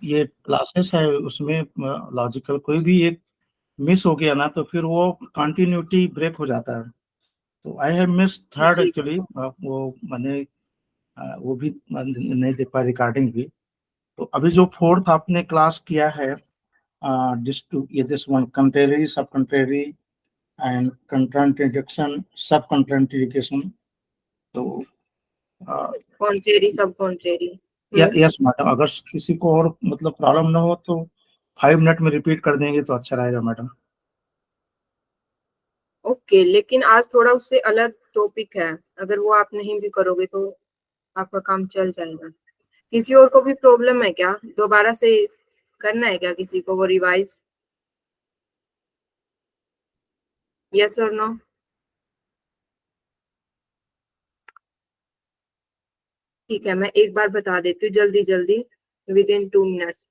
ये क्लासेस है उसमें लॉजिकल कोई भी एक मिस हो गया ना तो फिर वो कंटिन्यूटी ब्रेक हो जाता है। तो I have miss third G actually, वो मैंने वो भी नहीं देख पाया रिकॉर्डिंग भी। तो अभी जो फोर्थ आपने क्लास किया है, दिस वन कंट्रेरी सब कंट्रेरी एंड कंट्रांडिक्शन सब कंट्रांडिकेशन। तो कॉन्ट्रेरी सब कॉन्ट्रेरी। यस मैडम, अगर किसी को और मतलब प्रॉब्लम ना हो तो 5 मिनट में रिपीट कर देंगे तो अच्छा रहेगा मैडम। ओके, लेकिन आज थोड़ा उससे अलग टॉपिक है, अगर वो आप नहीं भी करोगे तो आपका काम चल जाएगा। किसी और को भी प्रॉब्लम है क्या? दोबारा से करना है क्या किसी को वो रिवाइज? यस और नो? ठीक है, मैं एक बार बता देती हूँ जल्दी जल्दी, विद इन 2 मिनट्स।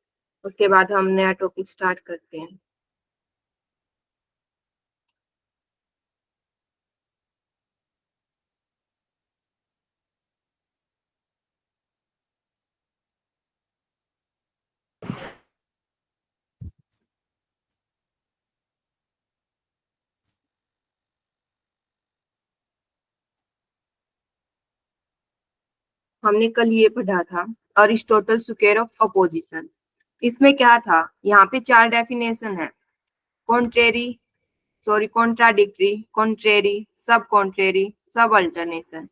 उसके बाद हम नया टॉपिक स्टार्ट करते हैं। हमने कल ये पढ़ा था, अरिस्टोटल स्क्वायर ऑफ अपोजिशन। इसमें क्या था, यहाँ पे 4 डेफिनेशन है। कॉन्ट्रेरी, सॉरी कॉन्ट्राडिक्टरी, कॉन्ट्रेरी, सब कॉन्ट्रेरी, सब अल्टरनेशन।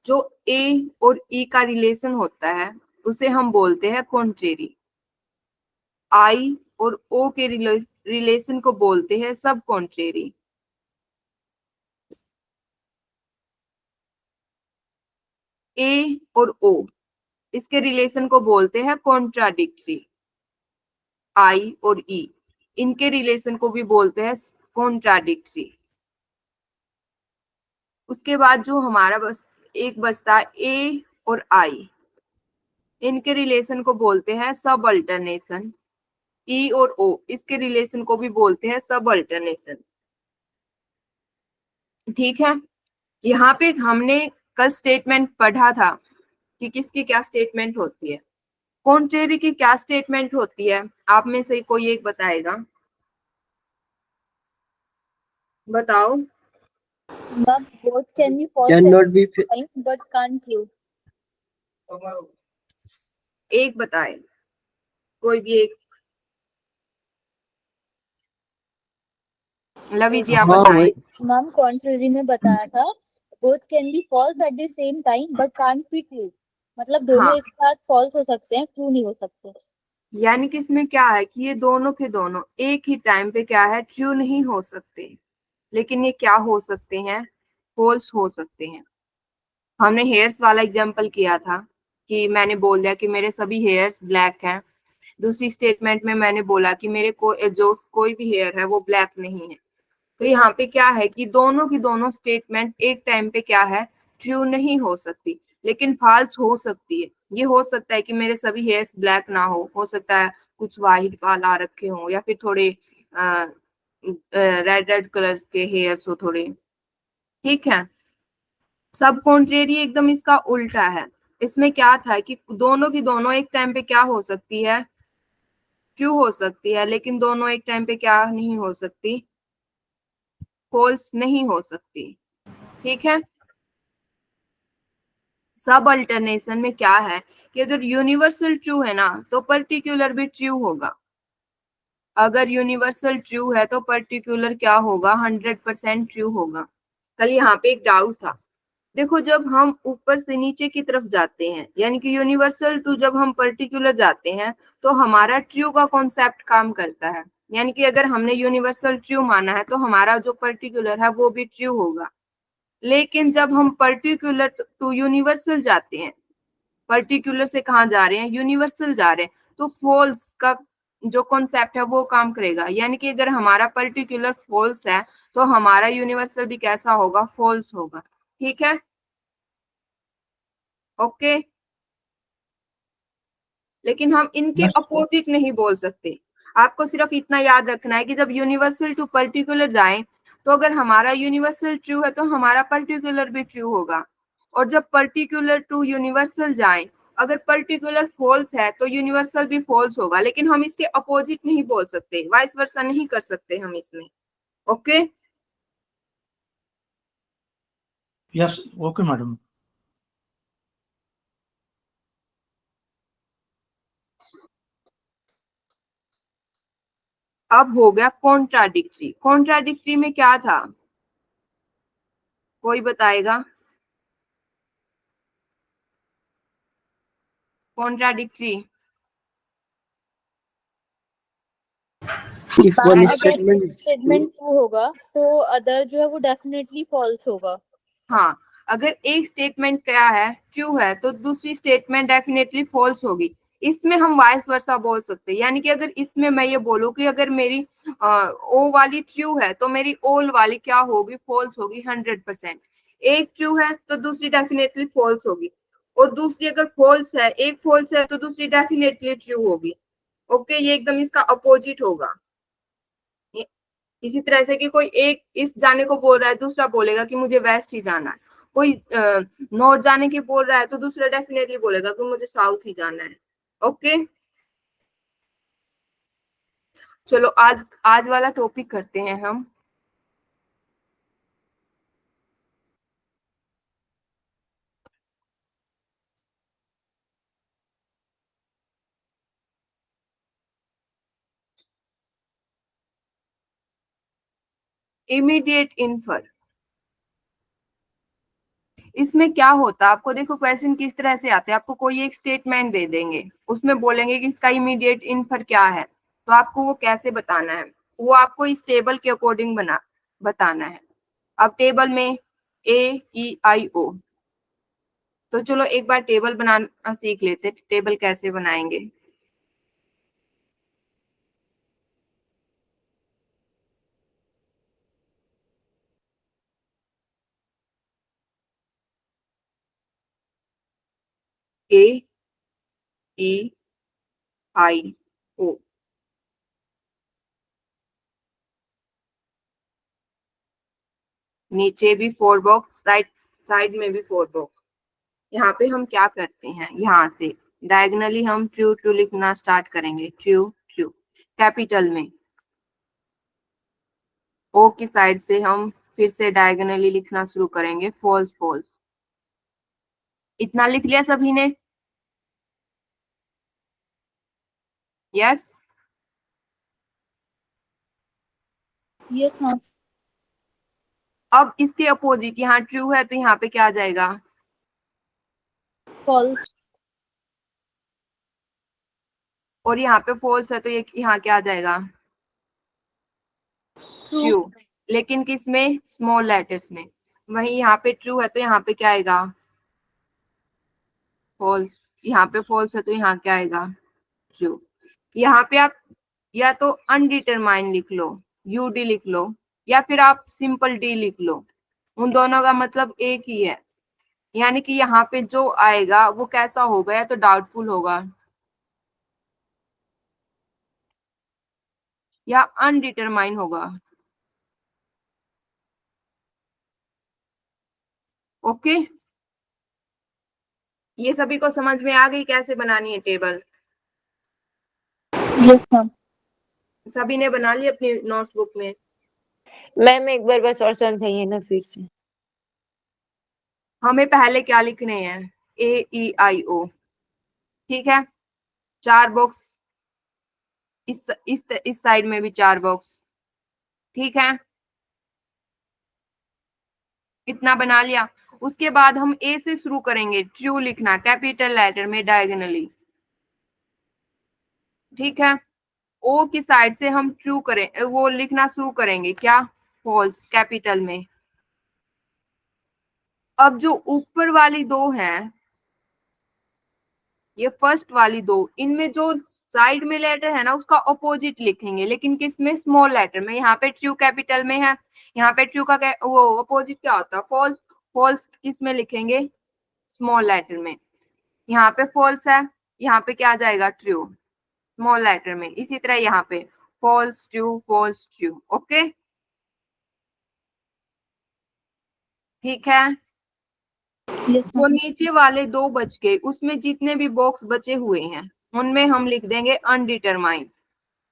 जो ए और ई का रिलेशन होता है उसे हम बोलते हैं कॉन्ट्रेरी। आई और ओ के रिलेशन को बोलते हैं सब कॉन्ट्रेरी। ए और ओ इसके रिलेशन को बोलते हैं कॉन्ट्राडिक्टरी। आई और ई इनके रिलेशन को भी बोलते हैं कॉन्ट्राडिक्टरी। उसके बाद जो हमारा बस एक बचता ए और आई, इनके रिलेशन को बोलते हैं सब अल्टरनेशन। ई और ओ इसके रिलेशन को भी बोलते हैं सब अल्टरनेशन। ठीक है, यहाँ पे हमने कल स्टेटमेंट पढ़ा था कि किसकी क्या स्टेटमेंट होती है। कॉन्ट्रेरी की क्या स्टेटमेंट होती है, आप में से कोई एक बताएगा? बताओ। But both can be false at cannot be the same time, but can't true. एक बताए, कोई भी एक। लवी जी आप हाँ बताएं। वही मैम कॉन्ट्रेरी में बताया था, both can be false at the same time but can't be true। मतलब दोनों हाँ, एक साथ false हो सकते हैं, true नहीं हो सकते। यानी कि इसमें क्या है कि ये दोनों के दोनों एक ही टाइम पे क्या है, ट्रू नहीं हो सकते, लेकिन ये क्या हो सकते हैं, फॉल्स हो सकते हैं। हमने हेयर्स वाला एग्जांपल किया था कि मैंने बोल दिया कि मेरे सभी हेयर्स ब्लैक हैं। दूसरी स्टेटमेंट में मैंने बोला कि मेरे को जो कोई भी हेयर है वो ब्लैक नहीं है। तो यहाँ पे क्या है कि दोनों की दोनों स्टेटमेंट एक टाइम पे क्या है, ट्रू नहीं हो सकती, लेकिन फॉल्स हो सकती है। ये हो सकता है कि मेरे सभी हेयर्स ब्लैक ना हो सकता है कुछ वाइट बाल आ रखे हो, या फिर थोड़े रेड रेड कलर्स के हेयर्स हो थोड़े। ठीक है, सब कॉन्ट्रेरी एकदम इसका उल्टा है। इसमें क्या था कि दोनों की दोनों एक टाइम पे क्या हो सकती है, ट्रू हो सकती है, लेकिन दोनों एक टाइम पे क्या नहीं हो सकती, फॉल्स नहीं हो सकती। ठीक है, सब अल्टरनेशन में क्या है कि अगर यूनिवर्सल ट्रू है ना तो पर्टिकुलर भी ट्रू होगा। अगर यूनिवर्सल ट्रू है तो पर्टिकुलर क्या होगा, 100% ट्रू होगा। कल यहाँ पे एक डाउट था, देखो जब हम ऊपर से नीचे की तरफ जाते हैं, यानी कि यूनिवर्सल टू जब हम पर्टिकुलर जाते हैं तो हमारा ट्रू का कॉन्सेप्ट काम करता है। यानी कि अगर हमने यूनिवर्सल ट्रू माना है तो हमारा जो पर्टिकुलर है वो भी ट्रू होगा। लेकिन जब हम पर्टिकुलर टू यूनिवर्सल जाते हैं, पर्टिकुलर से कहाँ जा रहे हैं, यूनिवर्सल जा रहे हैं, तो फॉल्स का जो कॉन्सेप्ट है वो काम करेगा। यानी कि अगर हमारा पर्टिकुलर फॉल्स है तो हमारा यूनिवर्सल भी कैसा होगा, फॉल्स होगा। ठीक है, ओके। लेकिन हम इनके यस अपोजिट नहीं बोल सकते। आपको सिर्फ इतना याद रखना है कि जब यूनिवर्सल टू पर्टिकुलर जाए तो अगर हमारा यूनिवर्सल ट्रू है तो हमारा पर्टिकुलर भी ट्रू होगा, और जब पर्टिकुलर टू यूनिवर्सल जाए अगर पर्टिकुलर फॉल्स है तो यूनिवर्सल भी फॉल्स होगा, लेकिन हम इसके अपोजिट नहीं बोल सकते, वाइस वर्सा नहीं कर सकते हम इसमें। Okay yes, okay madam. अब हो गया कॉन्ट्राडिक्टरी। कॉन्ट्राडिक्टरी में क्या था, कोई बताएगा? कॉन्ट्राडिक्टरी if one अगर statement is true, statement true होगा तो अदर जो है वो डेफिनेटली फॉल्स होगा। हाँ, अगर एक स्टेटमेंट क्या है, ट्रू है, तो दूसरी स्टेटमेंट डेफिनेटली फॉल्स होगी। इसमें हम वाइस वर्सा बोल सकते हैं, यानी कि अगर इसमें मैं ये बोलूं कि अगर मेरी ओ वाली ट्रू है तो मेरी ओल वाली क्या होगी, फॉल्स होगी 100%। एक ट्रू है तो दूसरी डेफिनेटली फॉल्स होगी, और दूसरी अगर फॉल्स है, एक फॉल्स है तो दूसरी डेफिनेटली ट्रू होगी। ओके, ये एकदम इसका अपोजिट होगा। इसी तरह से कि कोई एक ईस्ट जाने को बोल रहा है, दूसरा बोलेगा कि मुझे वेस्ट ही जाना है। कोई नॉर्थ जाने की बोल रहा है तो दूसरा डेफिनेटली बोलेगा कि मुझे साउथ ही जाना है। ओके, चलो आज आज वाला टॉपिक करते हैं हम। Immediate infer. इसमें क्या होता है, आपको देखो क्वेश्चन किस तरह से आते हैं। आपको कोई एक स्टेटमेंट दे देंगे, उसमें बोलेंगे कि इसका इमीडिएट इन्फर क्या है, तो आपको वो कैसे बताना है, वो आपको इस टेबल के अकॉर्डिंग बताना है। अब टेबल में AEIO, तो चलो एक बार टेबल बनाना सीख लेते। टेबल कैसे बनाएंगे? AEIO, नीचे भी 4 बॉक्स, साइड में भी 4 बॉक्स। यहाँ पे हम क्या करते हैं, यहाँ से डायगोनली हम ट्रू ट्रू लिखना स्टार्ट करेंगे। ट्रू ट्रू कैपिटल में। ओ की साइड से हम फिर से डायगोनली लिखना शुरू करेंगे, फॉल्स फॉल्स। इतना लिख लिया सभी ने? यस। Yes ma'am. अब इसके अपोजिट, यहाँ ट्रू है तो यहाँ पे क्या आ जाएगा? फॉल्स। और यहाँ पे फॉल्स है तो ये यहाँ क्या आ जाएगा? ट्रू। लेकिन किस में? स्मॉल लेटर्स में। वहीं यहाँ पे ट्रू है तो यहाँ पे क्या आएगा? फॉल्स। यहाँ पे फॉल्स है तो यहाँ क्या आएगा? ट्रू। यहाँ पे आप या तो अनडिटरमाइन लिख लो, UD लिख लो, या फिर आप सिंपल D लिख लो। उन दोनों का मतलब एक ही है, यानी कि यहाँ पे जो आएगा वो कैसा होगा, या तो डाउटफुल होगा या अनडिटरमाइन होगा। ओके, ये सभी को समझ में आ गई कैसे बनानी है टेबल? Yes ma'am. सभी ने बना ली अपनी नोटबुक में? मैम एक बार बस और समझाइए ना फिर से। हमें पहले क्या लिखने हैं? AEIO, ठीक है। 4 बॉक्स, इस साइड में भी 4 बॉक्स, ठीक है। इतना बना लिया। उसके बाद हम ए से शुरू करेंगे, ट्रू लिखना कैपिटल लेटर में डायगोनली, ठीक है। ओ की साइड से हम ट्रू करें, वो लिखना शुरू करेंगे क्या? फॉल्स कैपिटल में। अब जो ऊपर वाली दो हैं, ये फर्स्ट वाली दो, इनमें जो साइड में लेटर है ना उसका अपोजिट लिखेंगे, लेकिन किस में? स्मॉल लेटर में। यहाँ पे ट्रू कैपिटल में है, यहाँ पे ट्रू का वो अपोजिट क्या होता है? फॉल्स। फॉल्स किस में लिखेंगे? स्मॉल लेटर में। यहाँ पे फॉल्स है, यहाँ पे क्या आ जाएगा? ट्रू, स्मॉल लेटर में। इसी तरह यहाँ पे false true false true. Okay, ठीक है। Yes, वो ma'am. नीचे वाले 2 बच गए, उसमें जितने भी बॉक्स बचे हुए हैं उनमें हम लिख देंगे अनडिटरमाइंड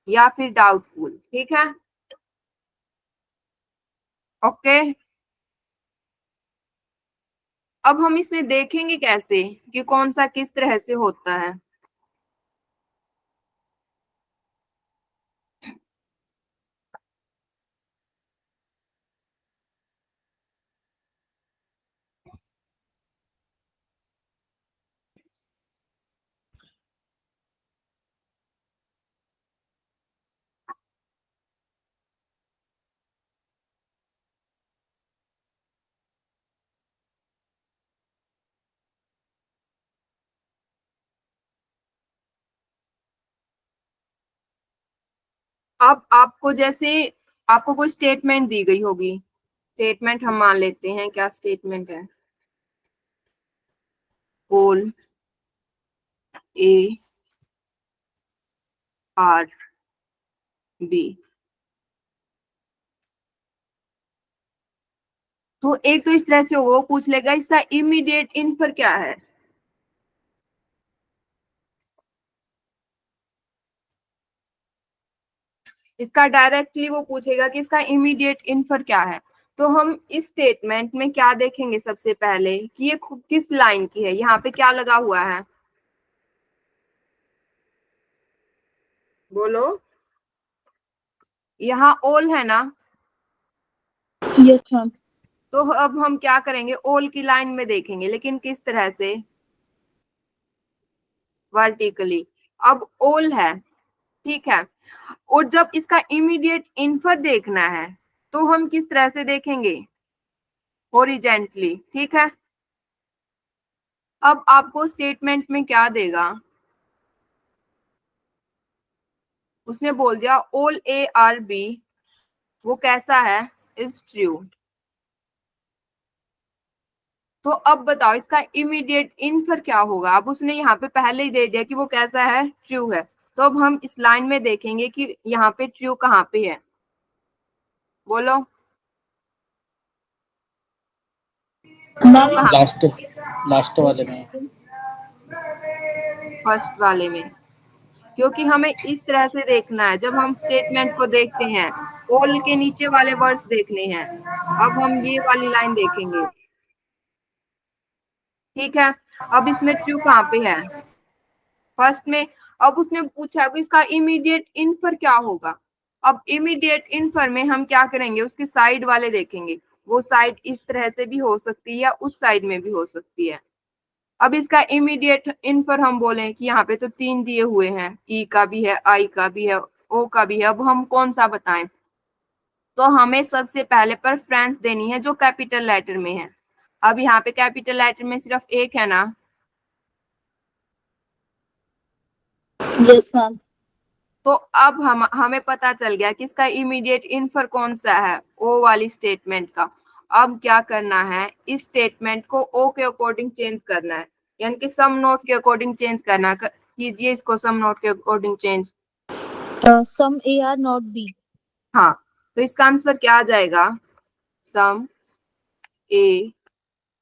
या फिर डाउटफुल। ठीक है, ओके। अब हम इसमें देखेंगे कैसे कि कौन सा किस तरह से होता है। अब आपको जैसे आपको कोई स्टेटमेंट दी गई होगी, स्टेटमेंट हम मान लेते हैं, क्या स्टेटमेंट है, होल ए आर बी। तो एक तो इस तरह से वो पूछ लेगा इसका इमीडिएट इन्फर क्या है, इसका डायरेक्टली वो पूछेगा कि इसका इमीडिएट इन्फर क्या है। तो हम इस स्टेटमेंट में क्या देखेंगे सबसे पहले कि ये किस लाइन की है, यहाँ पे क्या लगा हुआ है, बोलो, यहाँ ऑल है ना। Yes, ma'am. तो अब हम क्या करेंगे, ऑल की लाइन में देखेंगे, लेकिन किस तरह से, वर्टिकली। अब ऑल है, ठीक है, और जब इसका इमीडिएट इन्फर देखना है तो हम किस तरह से देखेंगे, हॉरिजेंटली। ठीक है, अब आपको स्टेटमेंट में क्या देगा, उसने बोल दिया ऑल ए आर बी, वो कैसा है, इज ट्रू। तो अब बताओ इसका इमीडिएट इन्फर क्या होगा। अब उसने यहाँ पे पहले ही दे दिया कि वो कैसा है, ट्रू है। तो अब हम इस लाइन में देखेंगे कि यहाँ पे ट्रू कहाँ पे है, बोलो, Ma'am, कहाँ, लास्ट लास्ट वाले में। फर्स्ट वाले में, क्योंकि हमें इस तरह से देखना है। जब हम स्टेटमेंट को देखते हैं ऑल के नीचे वाले वर्ड्स देखने हैं। अब हम ये वाली लाइन देखेंगे, ठीक है। अब इसमें ट्रू कहाँ पे है, फर्स्ट में। अब उसने पूछा कि इसका इमीडिएट इन्फर क्या होगा। अब इमीडिएट इन्फर में हम क्या करेंगे, उसके साइड वाले देखेंगे। वो साइड इस तरह से भी हो सकती है या उस साइड में भी हो सकती है। अब इसका इमीडिएट इन्फर हम बोले कि यहाँ पे तो 3 दिए हुए हैं, ई का भी है, आई का भी है, ओ का भी है। अब हम कौन सा बताएं, तो हमें सबसे पहले प्रेफरेंस देनी है जो कैपिटल लेटर में है। अब यहाँ पे कैपिटल लेटर में सिर्फ एक है ना, yes, ma'am. तो अब हमें पता चल गया कि इसका इमीडिएट इन्फर कौन सा है, ओ वाली स्टेटमेंट का। अब क्या करना है, इस स्टेटमेंट को ओ के अकॉर्डिंग चेंज करना है, यानी कि सम नोट के अकॉर्डिंग चेंज करना। कीजिए इसको सम नोट के according change. Some A are not B. हाँ, तो इसका आंसर क्या आ जाएगा, some A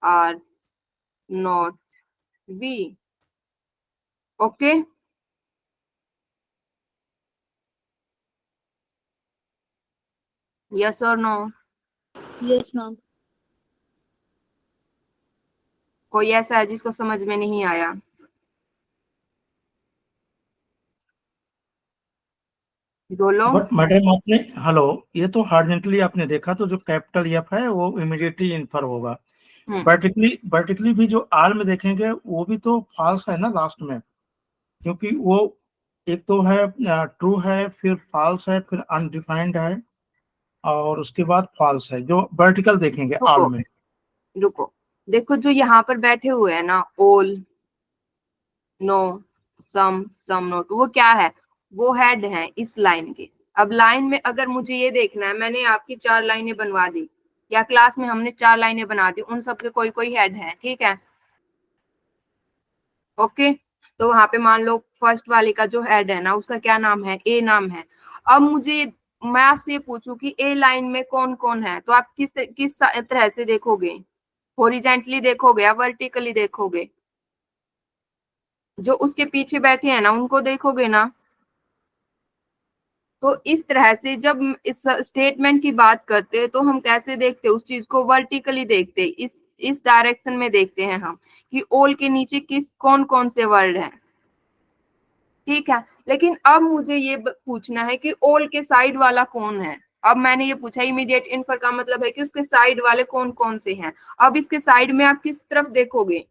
are not B. Okay, yes और नो, Yes, ma'am. कोई ऐसा है जिसको समझ में नहीं आया, बोलो। बट मैडम आपने, हेलो, ये तो हॉरिजॉन्टली आपने देखा, तो जो कैपिटल एफ है वो इमीडिएटली इन्फर होगा। वर्टिकली भी जो आर में देखेंगे वो भी तो फॉल्स है ना लास्ट में, क्योंकि वो एक तो है ट्रू है, फिर फॉल्स है, फिर अनडिफाइंड है, और उसके बाद फॉल्स है जो वर्टिकल देखेंगे आल रुको में। रुको, देखो जो यहाँ पर बैठे हुए हैं ना, ओल, नो, सम नोट, वो क्या है, वो हेड है इस लाइन के। अब लाइन में अगर मुझे ये देखना है, मैंने आपकी 4 लाइनें बनवा दी, या क्लास में हमने 4 लाइनें बना दी, उन सबके कोई कोई हेड है, ठीक है, ओके। तो वहां पे मान लो फर्स्ट वाले का जो हेड है ना, उसका क्या नाम है, ए नाम है। अब मुझे, मैं आपसे ये पूछूं कि ए लाइन में कौन कौन है, तो आप किस किस तरह से देखोगे, हॉरिजेंटली देखोगे या वर्टिकली देखोगे? जो उसके पीछे बैठे हैं ना उनको देखोगे ना। तो इस तरह से जब इस स्टेटमेंट की बात करते हैं तो हम कैसे देखते हैं उस चीज को? वर्टिकली देखते हैं, इस डायरेक्शन में देखते हैं हम कि ऑल के नीचे कौन कौन से वर्ड हैं। ठीक है, लेकिन अब मुझे ये पूछना है कि ऑल के साइड वाला कौन है। अब मैंने ये पूछा इमीडिएट इन्फर का मतलब है कि उसके साइड वाले कौन कौन से हैं। अब इसके साइड में आप किस तरफ देखोगे?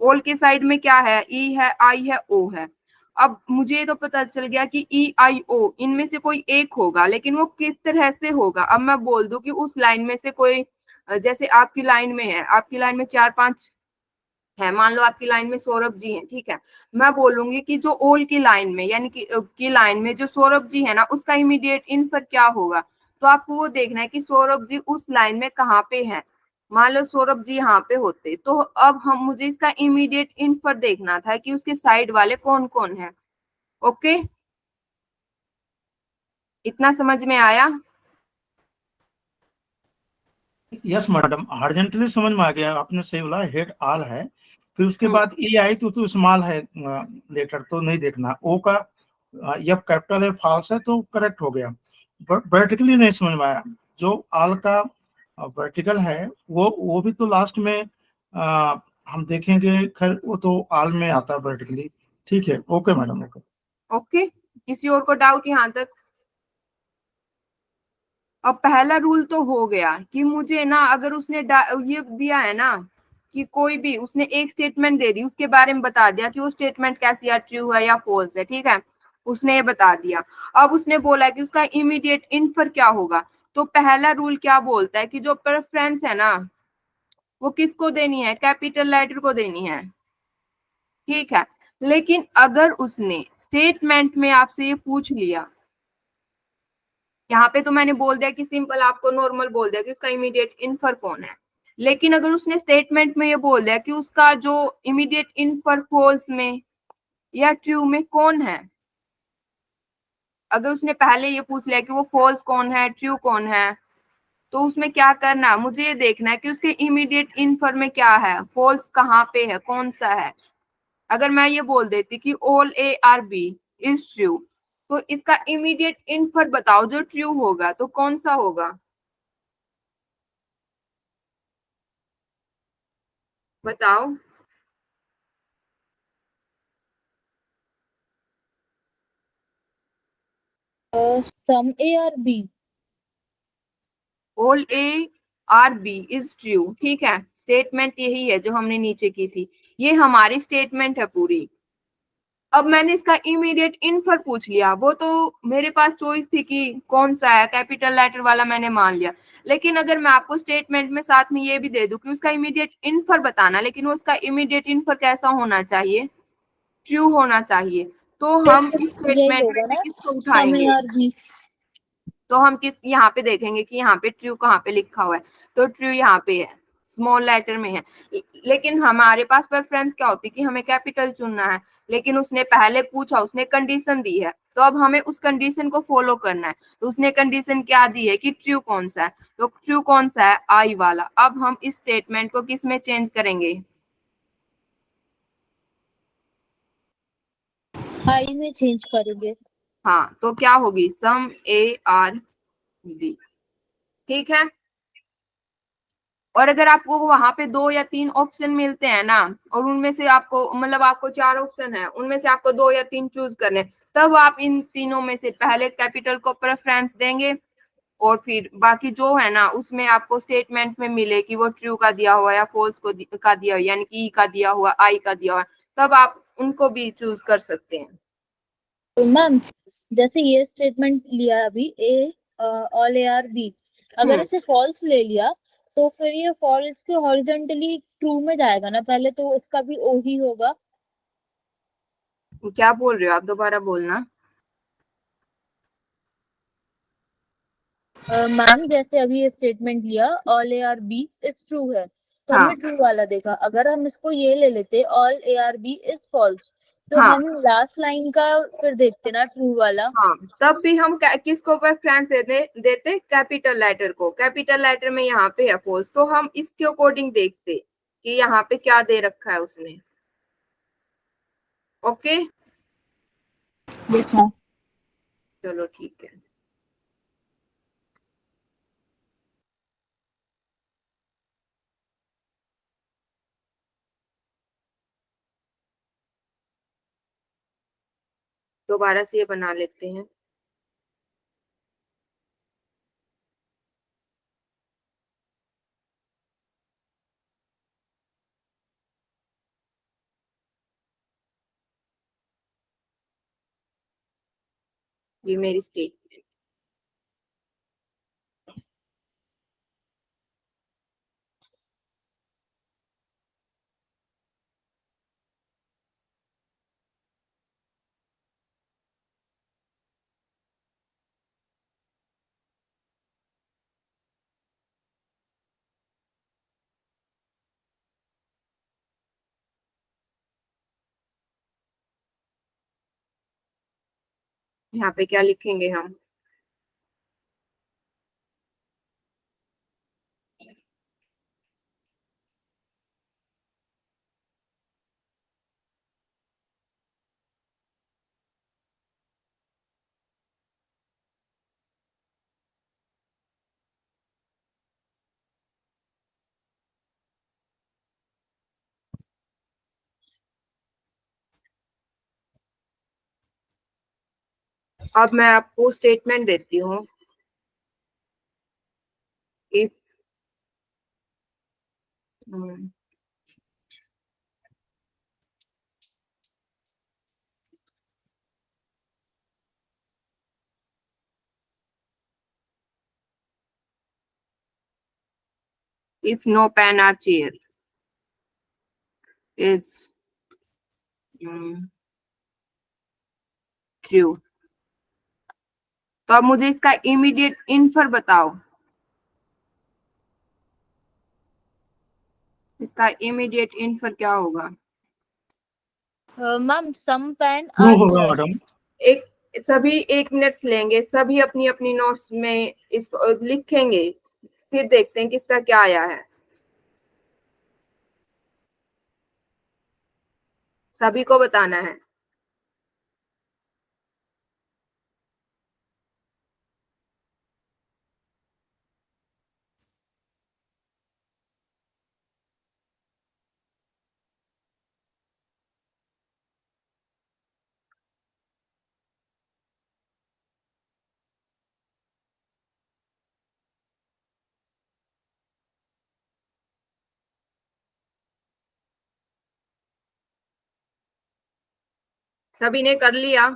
ऑल के साइड में क्या है? ई है, आई है, ओ है। अब मुझे तो पता चल गया कि ई आई ओ इनमें से कोई एक होगा, लेकिन वो किस तरह से होगा? अब मैं बोल दूं कि उस लाइन में से कोई, जैसे आपकी लाइन में है, आपकी लाइन में 4-5 है, मान लो आपकी लाइन में सौरभ जी हैं, ठीक है। मैं बोलूंगी कि जो ओल की लाइन में यानी कि लाइन में जो सौरभ जी है ना उसका इमीडिएट इन्फर क्या होगा? तो आपको वो देखना है कि सौरभ जी उस लाइन में कहाँ पे है। मान लो सौरभ जी यहाँ पे होते तो अब हम मुझे इसका इमीडिएट इन्फर देखना था कि उसके साइड वाले कौन कौन है। ओके, इतना समझ में आया? यस मैडम, हॉरिजॉन्टली समझ में आ गया, आपने सही बोला, हेड ऑल है। फिर उसके बाद ई आई तो स्मॉल है, लेटर तो नहीं देखना। ओ का जब कैपिटल है, फॉल्स है तो करेक्ट हो गया। वर्टिकली नहीं समझ में आया। जो ऑल का वर्टिकल है वो भी तो लास्ट में हम देखेंगे। खैर वो तो ऑल में आता है वर्टिकली। ठीक है, ओके मैडम, ओके। ओके, किसी और को डाउट यहाँ तक? अब पहला रूल तो हो गया कि मुझे ना अगर उसने ये दिया है ना कि कोई भी उसने एक स्टेटमेंट दे दी, उसके बारे में बता दिया कि वो स्टेटमेंट कैसी है, ट्रू है या फॉल्स है, ठीक है, उसने ये बता दिया। अब उसने बोला कि उसका इमीडिएट इन्फर क्या होगा। तो पहला रूल क्या बोलता है कि जो प्रेफरेंस है ना वो किसको देनी है? कैपिटल लेटर को देनी है, ठीक है। लेकिन अगर उसने स्टेटमेंट में आपसे ये पूछ लिया, यहाँ पे तो मैंने बोल दिया कि सिंपल आपको नॉर्मल बोल दिया कि उसका इमीडिएट इन्फर कौन है, लेकिन अगर उसने स्टेटमेंट में ये बोल दिया कि उसका जो इमीडिएट इन्फर फॉल्स में या ट्रू में कौन है, अगर उसने पहले ये पूछ लिया कि वो फॉल्स कौन है, ट्रू कौन है, तो उसमें क्या करना? मुझे ये देखना है कि उसके इमीडिएट इन्फर में क्या है, फॉल्स कहाँ पे है, कौन सा है। अगर मैं ये बोल देती कि all A are B is true, तो इसका इमीडिएट इन्फर बताओ जो ट्रू होगा, तो कौन सा होगा? बताओ। सम ए और B. All A are B is true, ठीक है, स्टेटमेंट यही है जो हमने नीचे की थी, ये हमारी स्टेटमेंट है पूरी। अब मैंने इसका इमीडिएट इन्फर पूछ लिया, वो तो मेरे पास चॉइस थी कि कौन सा है, कैपिटल लेटर वाला मैंने मान लिया। लेकिन अगर मैं आपको स्टेटमेंट में साथ में ये भी दे दूं कि उसका इमीडिएट इन्फर बताना, लेकिन उसका इमीडिएट इन्फर कैसा होना चाहिए? ट्रू होना चाहिए। तो हम इस यही स्टेटमेंट में होगा से ना, किसको सम ए उठाएंगे? और बी। तो हम किस यहाँ पे देखेंगे कि यहाँ पे ट्रू कहाँ पे लिखा हुआ है, तो ट्रू यहाँ पे है, स्मॉल लेटर में है। लेकिन हमारे पास प्रेफरेंस क्या होती है कि हमें कैपिटल चुनना है, लेकिन उसने पहले पूछा, उसने कंडीशन दी है, तो अब हमें उस कंडीशन को फॉलो करना है। तो उसने कंडीशन क्या दी है कि ट्रू कौन सा है, तो ट्रू कौन सा है? आई वाला। अब हम इस स्टेटमेंट को किस में चेंज करेंगे? आई में चेंज करेंगे। हाँ, तो क्या होगी? सम ए आर बी, ठीक है। और अगर आपको वहां पे 2 या 3 ऑप्शन मिलते हैं ना, और उनमें से आपको मतलब आपको 4 ऑप्शन है, उनमें से आपको 2 या 3 चूज करने, तब आप इन तीनों में से पहले कैपिटल को प्रेफरेंस देंगे, और फिर बाकी जो है ना उसमें आपको स्टेटमेंट में मिले कि वो ट्रू का दिया हुआ या फॉल्स का दिया हुआ, यानी कि ई का दिया हुआ, आई का दिया हुआ, तब आप उनको भी चूज कर सकते हैं। तो मैम जैसे ये स्टेटमेंट लिया अभी ए ऑल ए आर बी, अगर इसे फॉल्स ले लिया तो फिर ये फॉल्स के हॉरिजॉन्टली ट्रू में जाएगा ना, पहले तो उसका भी ओ ही होगा। क्या बोल रहे हो आप? दोबारा बोलना। मैम जैसे अभी ये स्टेटमेंट लिया all A are B is true है, तो हाँ, हमने ट्रू वाला देखा। अगर हम इसको ये ले लेते all A are B is false, तो हाँ हम लास्ट लाइन का फिर देखते ना ट्रू वाला। हाँ, तब भी हम किसको प्रेफरेंस देते कैपिटल लेटर को। कैपिटल लेटर में यहाँ पे है फॉल्स, तो हम इसके अकॉर्डिंग देखते कि यहाँ पे क्या दे रखा है उसने। Okay, yes ma'am. चलो ठीक है। दोबारा से ये बना लेते हैं। ये मेरी स्टेटमेंट। यहाँ पे क्या लिखेंगे हम? अब मैं आपको स्टेटमेंट देती हूँ। If if no pen or chair is true, तो अब मुझे इसका इमीडिएट इन्फर बताओ। इसका इमीडिएट इन्फर क्या होगा? Ma'am some pen true are होगा शेयर। मैडम। एक सभी 1 मिनट लेंगे, सभी अपनी अपनी नोट्स में इसको लिखेंगे, फिर देखते हैं किसका क्या आया है। सभी को बताना है। सभी ने कर लिया?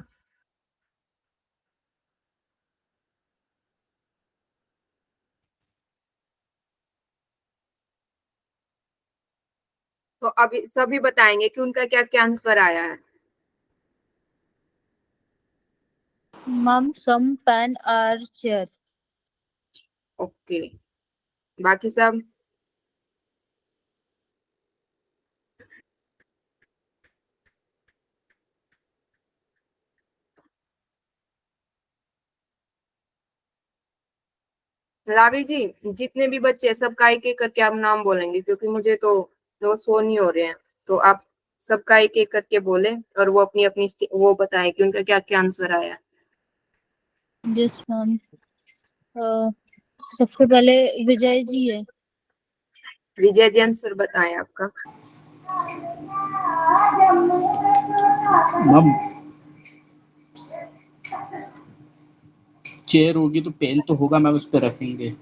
तो अभी सभी बताएंगे कि उनका क्या क्या आंसर आया है। Ma'am some pen are chair. Okay, बाकी सब? रावी जी, जितने भी बच्चे हैं, सबका एक एक करके आप नाम बोलेंगे, क्योंकि मुझे तो वो शो नहीं हो रहे हैं। तो आप सबका एक एक करके बोले और वो अपनी अपनी वो बताएं कि उनका क्या क्या आंसर आया है। Yes ma'am. सबसे पहले विजय जी है। विजय जी, आंसर बताएं आपका। मैम चेयर होगी तो पेन तो होगा मैम, उस पर रखेंगे।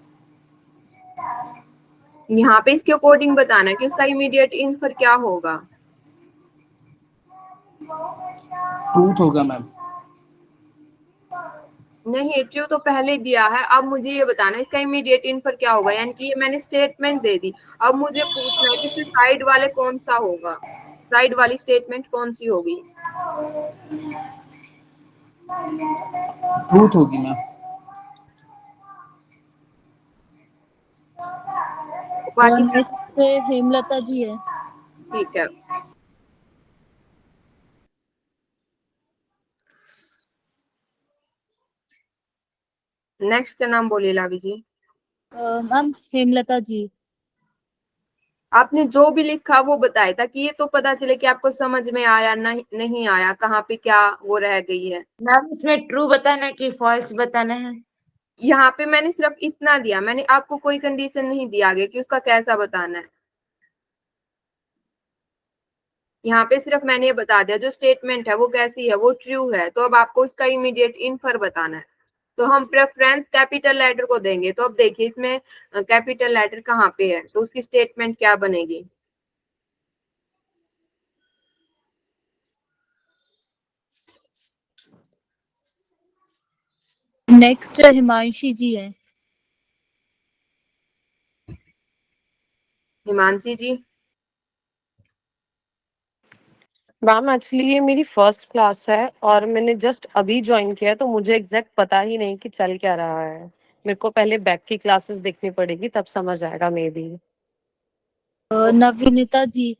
यहाँ पे इसके अकॉर्डिंग बताना है कि उसका इमीडिएट इन्फर क्या होगा। ट्रूथ होगा मैम। नहीं, ट्रू तो पहले दिया है। अब मुझे ये बताना है इसका इमीडिएट इन्फर क्या होगा, यानी कि ये मैंने स्टेटमेंट दे दी। अब मुझे पूछना है कि इसके साइड वाले कौन सा होगा, साइड वाली स्टेटमेंट कौन सी होगी। ट्रूथ होगी मैम। बाकी सब? नेक्स्ट हेमलता जी है। ठीक है। नेक्स्ट का नाम बोलिए लावी जी। मैम हेमलता जी। आपने जो भी लिखा वो बताए, ताकि ये तो पता चले कि आपको समझ में आया नहीं नहीं आया, कहाँ पे क्या वो रह गई है। मैम इसमें ट्रू बताना है कि फॉल्स बताना है? यहाँ पे मैंने सिर्फ इतना दिया, मैंने आपको कोई कंडीशन नहीं दिया आगे कि उसका कैसा बताना है। यहाँ पे सिर्फ मैंने ये बता दिया जो स्टेटमेंट है वो कैसी है, वो ट्रू है, तो अब आपको इसका इमीडिएट इन्फर बताना है। तो हम प्रेफरेंस कैपिटल लेटर को देंगे, तो अब देखिए इसमें कैपिटल लेटर कहाँ पे है, तो उसकी स्टेटमेंट क्या बनेगी। नेक्स्ट हिमांशी जी है। हिमांशी जी। मैम एक्चुअली ये मेरी फर्स्ट क्लास है और मैंने जस्ट अभी ज्वाइन किया है, तो मुझे एग्जैक्ट पता ही नहीं कि चल क्या रहा है। मेरे को पहले बैक की क्लासेस देखनी पड़ेगी, तब समझ आएगा मे बी। नवीनिता जी।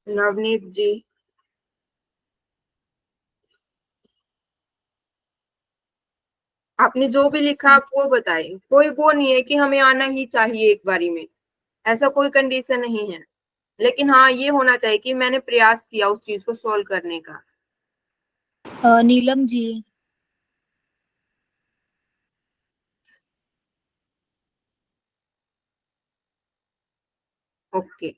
नवनीत जी। आपने जो भी लिखा आप वो बताइए, कोई वो नहीं है कि हमें आना ही चाहिए एक बारी में, ऐसा कोई कंडीशन नहीं है। लेकिन हाँ ये होना चाहिए कि मैंने प्रयास किया उस चीज को सोल्व करने का। नीलम जी। ओके,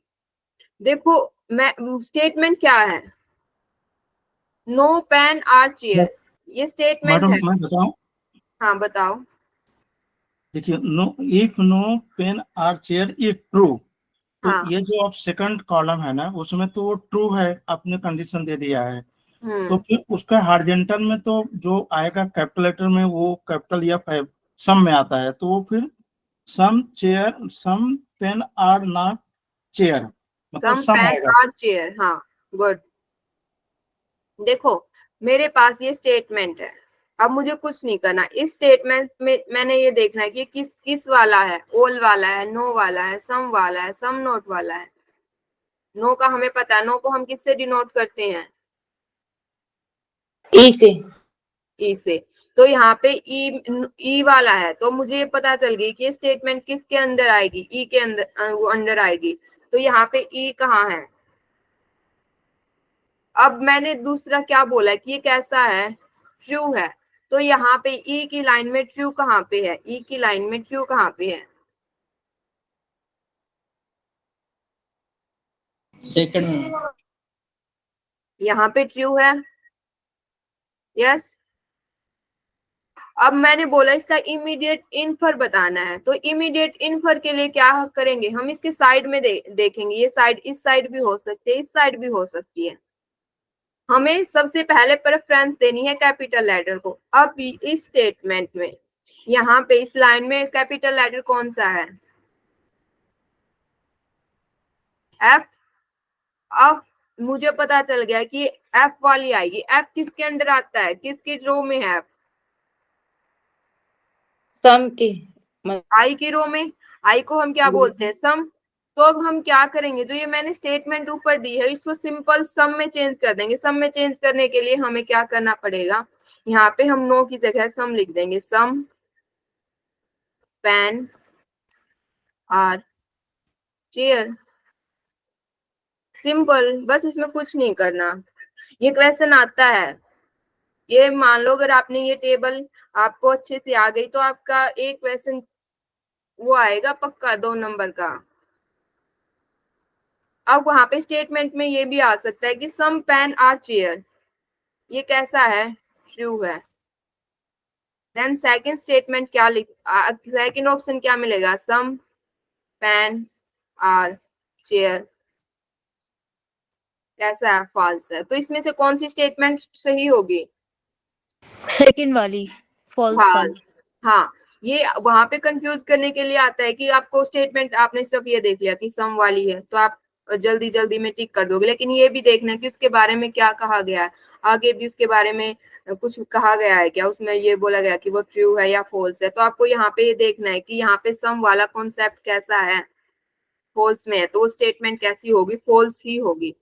देखो मैं स्टेटमेंट क्या है, नो पेन आर चेयर, ये स्टेटमेंट मैडम है। मैं बताऊं, हाँ बताओ। देखिए, no, if no pen are chair is true, तो हाँ। ये जो आप सेकंड कॉलम है ना, उसमें तो वो ट्रू है, आपने कंडीशन दे दिया है। तो फिर उसका हॉरिजॉन्टल में तो जो आएगा कैपिटल लेटर में, वो कैपिटल या सम में आता है, तो वो फिर some pen are not chair, मतलब सम सम पेन आएगा। आर चेयर, हाँ गुड। देखो मेरे पास ये स्टेटमेंट है, अब मुझे कुछ नहीं करना। इस स्टेटमेंट में मैंने ये देखना है कि किस किस वाला है, ऑल वाला है, नो वाला है, सम वाला है, सम नोट वाला है। नो का हमें पता है, नो को हम किससे डिनोट करते हैं, ई से। ई से। तो यहाँ पे ई वाला है, तो मुझे ये पता चल गई कि स्टेटमेंट किसके अंदर आएगी, ई के अंदर, वो अंदर आएगी। तो यहाँ पे ई कहाँ है। अब मैंने दूसरा क्या बोला कि ये कैसा है, ट्रू है। तो यहाँ पे ई की लाइन में ट्रू कहाँ पे है, ई की लाइन में ट्रू कहाँ पे है, सेकंड में। यहाँ पे ट्रू है। यस। अब मैंने बोला इसका इमीडिएट इन्फर बताना है, तो इमीडिएट इन्फर के लिए क्या करेंगे, हम इसके साइड में देखेंगे। ये साइड इस साइड भी हो सकती है, इस साइड भी हो सकती है। हमें सबसे पहले प्रेफरेंस देनी है कैपिटल लेटर को। अब इस स्टेटमेंट में यहाँ पे इस लाइन में कैपिटल लेटर कौन सा है, एफ। अब मुझे पता चल गया कि एफ वाली आएगी। एफ किसके अंडर आता है, किसकी रो में है एफ, सम के। आई की रो में। आई को हम क्या बोलते हैं, सम। तो अब हम क्या करेंगे, जो ये मैंने स्टेटमेंट ऊपर दी है इसको सिंपल सम में चेंज कर देंगे। सम में चेंज करने के लिए हमें क्या करना पड़ेगा, यहाँ पे हम नो की जगह सम लिख देंगे। Some pen are chair, simple, बस इसमें कुछ नहीं करना। ये क्वेश्चन आता है, ये मान लो अगर आपने ये टेबल आपको अच्छे से आ गई तो आपका एक क्वेश्चन वो आएगा पक्का 2 नंबर का। अब वहां पे स्टेटमेंट में ये भी आ सकता है कि सम पेन आर चेयर, ये कैसा है, ट्रू है। देन सेकंड स्टेटमेंट क्या सेकंड ऑप्शन क्या मिलेगा, सम पेन आर चेयर कैसा है, फॉल्स है। तो इसमें से कौन सी स्टेटमेंट सही होगी, सेकंड वाली, फॉल्स वाली। फॉल्स। हाँ, ये वहां पे कंफ्यूज करने के लिए आता है कि आपको स्टेटमेंट आपने सिर्फ ये देख लिया कि सम वाली है, तो आप जल्दी जल्दी में टिक कर दोगे, लेकिन ये भी देखना है कि उसके बारे में क्या कहा गया है, आगे भी उसके बारे में कुछ कहा गया है क्या, उसमें ये बोला गया कि वो ट्रू है या फॉल्स है। तो आपको यहाँ पे ये देखना है कि यहाँ पे सम वाला कॉन्सेप्ट कैसा है, फॉल्स में है, तो वो स्टेटमेंट कैसी होगी, फॉल्स ही होगी।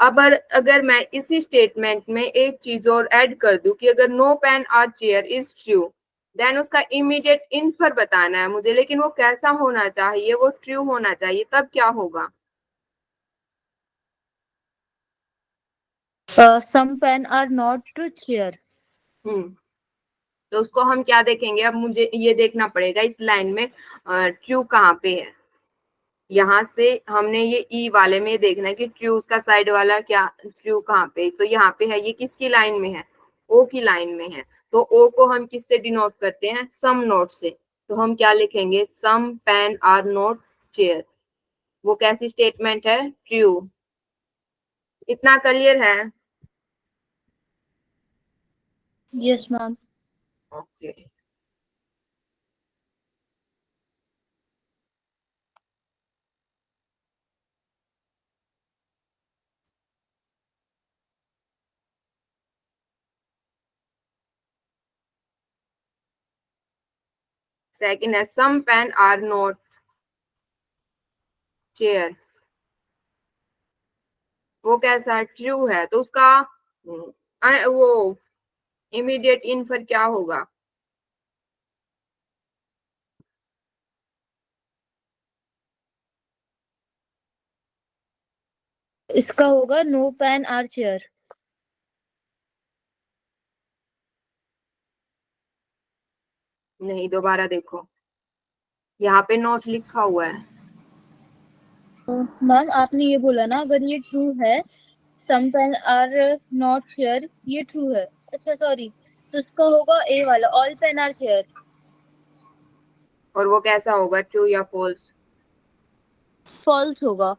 अब अगर मैं इसी स्टेटमेंट में एक चीज और ऐड कर दूं कि अगर नो पेन और चेयर इज ट्रू, देन उसका इमीडिएट इन्फर बताना है मुझे, लेकिन वो कैसा होना चाहिए, वो ट्रू होना चाहिए, तब क्या होगा? some pen are not chair. तो उसको हम क्या देखेंगे? अब मुझे ये देखना पड़ेगा इस लाइन में ट्रू कहाँ पे है। यहाँ से हमने ये ई वाले में देखना है कि ट्रू उसका साइड वाला क्या, ट्रू कहाँ पे, तो यहाँ पे है, ये किसकी लाइन में है? ओ की लाइन में है। तो ओ को हम किससे डिनोट करते हैं? सम नोट से। तो हम क्या लिखेंगे? Some pen are not chair. वो कैसी स्टेटमेंट है? ट्रू। इतना क्लियर है? Yes, ma'am. ओके। सेकंड है some pen are not chair. वो कैसा? ट्रू है। तो उसका वो इमीडिएट इन्फर क्या होगा? इसका होगा no pen or chair. नहीं, दोबारा देखो, यहाँ पे नोट लिखा हुआ है। मैम आपने ये बोला ना, अगर ये ट्रू है, some pen are not chair, ये ट्रू है। अच्छा सॉरी, तो इसका होगा ए वाला, all pen are chair. और वो कैसा होगा? ट्रू या फॉल्स? फॉल्स होगा।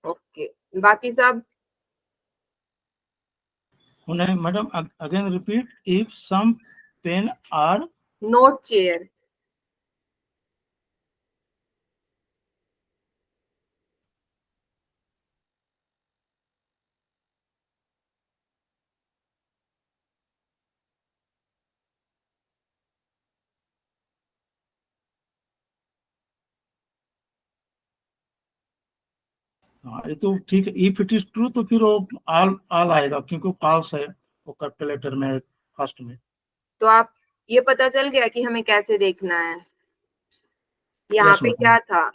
ओके। बाकी सब उन्हें madam again repeat, if some pen are not chair. हाँ ये तो ठीक है, इफ इट इज ट्रू तो फिर वो आल आल आएगा क्योंकि फॉल्स है वो कैपिटल लेटर में फर्स्ट में। तो आप ये पता चल गया कि हमें कैसे देखना है। यहाँ यस पे मैडम। क्या था?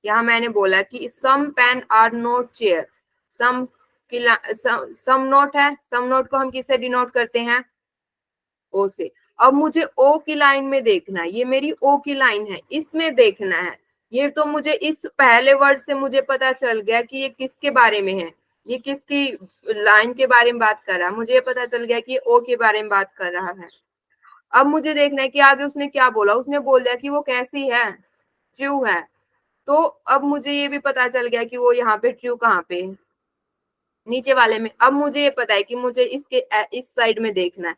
यहाँ मैंने बोला कि some pen are not chair. Some some not है, सम नोट को हम किससे डिनोट करते हैं? ओ से। अब मुझे ओ की लाइन में देखना है, ये मेरी ओ की लाइन है, इसमें देखना है। ये तो मुझे इस पहले वर्ड से मुझे पता चल गया कि ये किसके बारे में है, ये किसकी लाइन के बारे में बात कर रहा है। मुझे ये पता चल गया कि ये ओ के बारे में बात कर रहा है। अब मुझे देखना है कि आगे उसने क्या बोला। उसने बोल दिया कि वो कैसी है? ट्रू है। तो अब मुझे ये भी पता चल गया कि वो यहाँ पे ट्रू कहाँ पे है? नीचे वाले में। अब मुझे ये पता है कि मुझे इसके इस साइड में देखना है।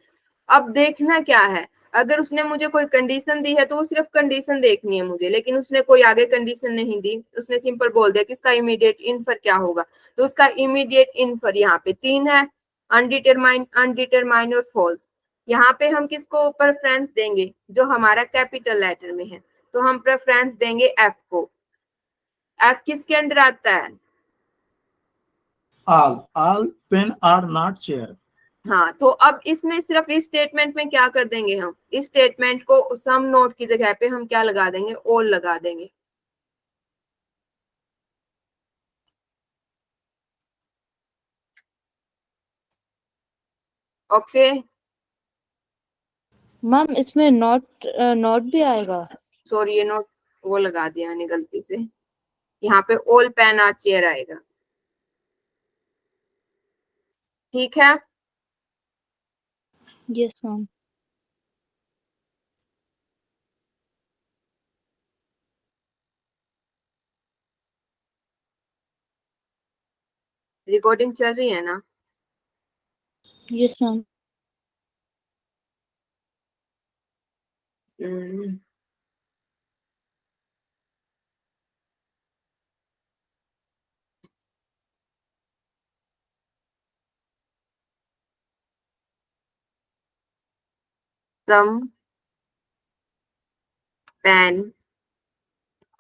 अब देखना क्या है? अगर उसने मुझे कोई कंडीशन दी है तो वो सिर्फ कंडीशन देखनी है मुझे, लेकिन उसने कोई आगे कंडीशन नहीं दी। उसने सिंपल बोल दिया कि इसका इमीडिएट इन्फर क्या होगा। तो उसका इमीडिएट इन्फर यहाँ पे 3 है, अनडिटरमाइन, अनडिटरमाइन और फॉल्स। यहाँ पे हम किसको प्रेफरेंस देंगे? जो हमारा कैपिटल लेटर में है। तो हम प्रेफरेंस देंगे एफ को। एफ किसके अंडर आता है? all pen are not chair। हाँ, तो अब इसमें सिर्फ इस स्टेटमेंट में क्या कर देंगे? हम इस स्टेटमेंट को सम नोट की जगह पे हम क्या लगा देंगे? ऑल लगा देंगे। ओके। मैम इसमें नॉट नॉट भी आएगा? सॉरी, ये नोट वो लगा दिया मैंने गलती से। यहाँ पे ऑल पेन आर चेयर आएगा। ठीक है। Yes ma'am. रिकॉर्डिंग चल रही है ना? Yes ma'am. Hmm, some pen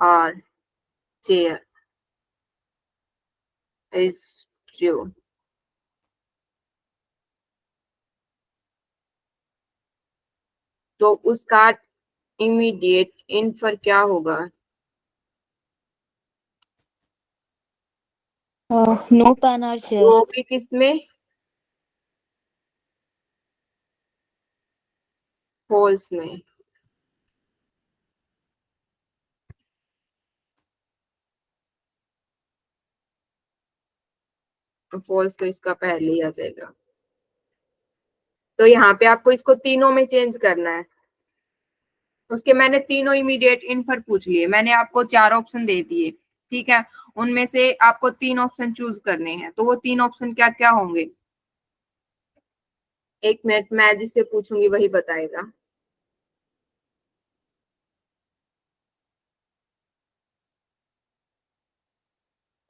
और चेयर। Is true. तो उसका इमीडिएट इन्फर क्या होगा? नो पैन और शेयर। वो भी किसमें? फॉल्स में। फॉल्स तो इसका पहले ही आ जाएगा। तो यहाँ पे आपको इसको तीनों में चेंज करना है। उसके मैंने तीनों इमीडिएट इन्फर पूछ लिए, मैंने आपको 4 ऑप्शन दे दिए, ठीक है। उनमें से आपको 3 ऑप्शन चूज करने हैं, तो वो 3 ऑप्शन क्या क्या होंगे? 1 मिनट, मैं जिससे पूछूंगी वही बताएगा।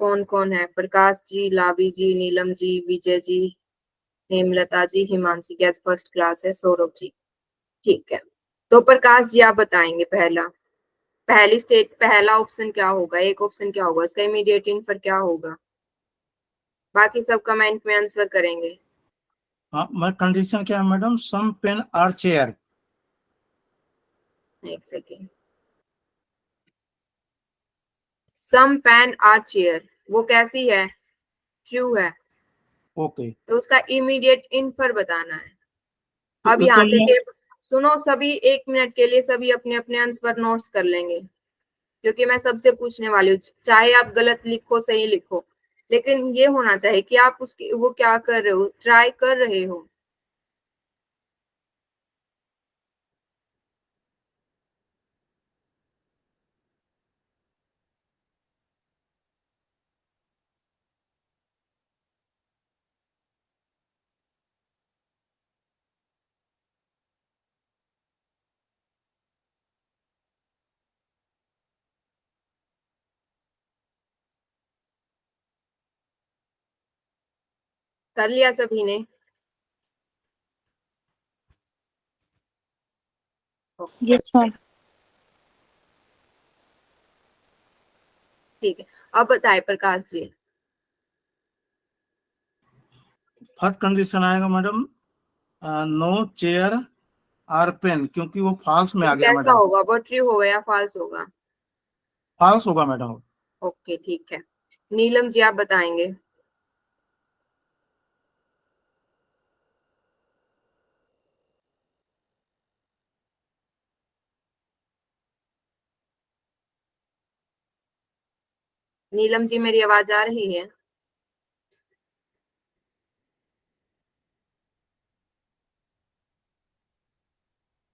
कौन कौन है? प्रकाश जी, लावी जी, नीलम जी, विजय जी, हेमलता जी, हिमांशी की आज फर्स्ट क्लास है, सौरभ जी। ठीक है, तो प्रकाश जी आप बताएंगे पहला ऑप्शन क्या होगा, एक ऑप्शन क्या होगा, इसका इमीडिएट इन्फर क्या होगा? बाकी सब कमेंट में आंसर करेंगे। हाँ, मैं कंडीशन क्या है madam? Some pen are chair. एक second. Some pen are chair, वो कैसी है? ट्रू है। ओके, तो उसका इमीडिएट इन्फर बताना है। तो अब ये यहाँ तो से ये सुनो, सभी 1 मिनट के लिए सभी अपने अपने आंसर नोट्स कर लेंगे, क्योंकि मैं सबसे पूछने वाली हूँ। चाहे आप गलत लिखो सही लिखो, लेकिन ये होना चाहिए कि आप उसकी वो क्या कर रहे हो, ट्राई कर रहे हो। कर लिया सभी ने? Yes ma'am. ठीक है, अब बताए प्रकाश जी। फर्स्ट कंडीशन आएगा madam, no chair are pen, क्योंकि वो फॉल्स में आ वो गया कैसा मैडम। होगा? वो ट्रू होगा या फॉल्स होगा? फॉल्स होगा मैडम। ओके ठीक है, नीलम जी आप बताएंगे। नीलम जी मेरी आवाज आ रही है?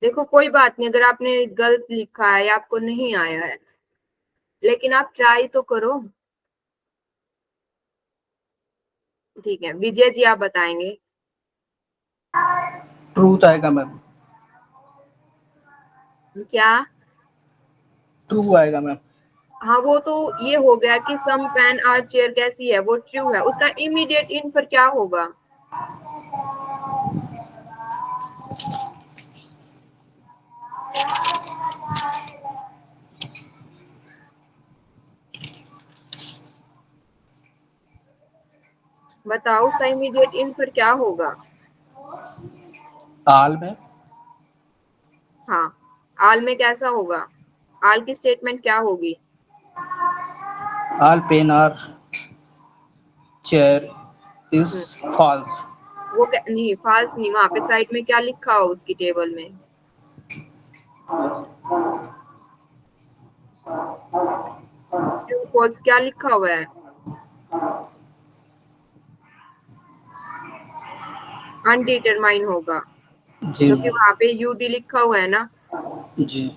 देखो कोई बात नहीं, अगर आपने गलत लिखा है या आपको नहीं आया है, लेकिन आप ट्राई तो करो। ठीक है, विजय जी आप बताएंगे। ट्रूथ आएगा मैम। क्या? ट्रू आएगा मैम। हाँ, वो तो ये हो गया कि सम पेन आर चेयर कैसी है, वो ट्रू है। उसका इमीडिएट इन्फर क्या होगा? बताओ, उसका इमीडिएट इन्फर क्या होगा? आल में। हाँ, आल में कैसा होगा? आल की स्टेटमेंट क्या होगी? All pen are chair is hmm, false. नहीं, फॉल्स नहीं, वहां पे साइड में क्या लिखा हो उसकी टेबल में? ट्रू फॉल्स क्या लिखा हुआ है? अनडिटरमाइन होगा, जी क्योंकि वहां पे यूडी लिखा हुआ है ना। जी।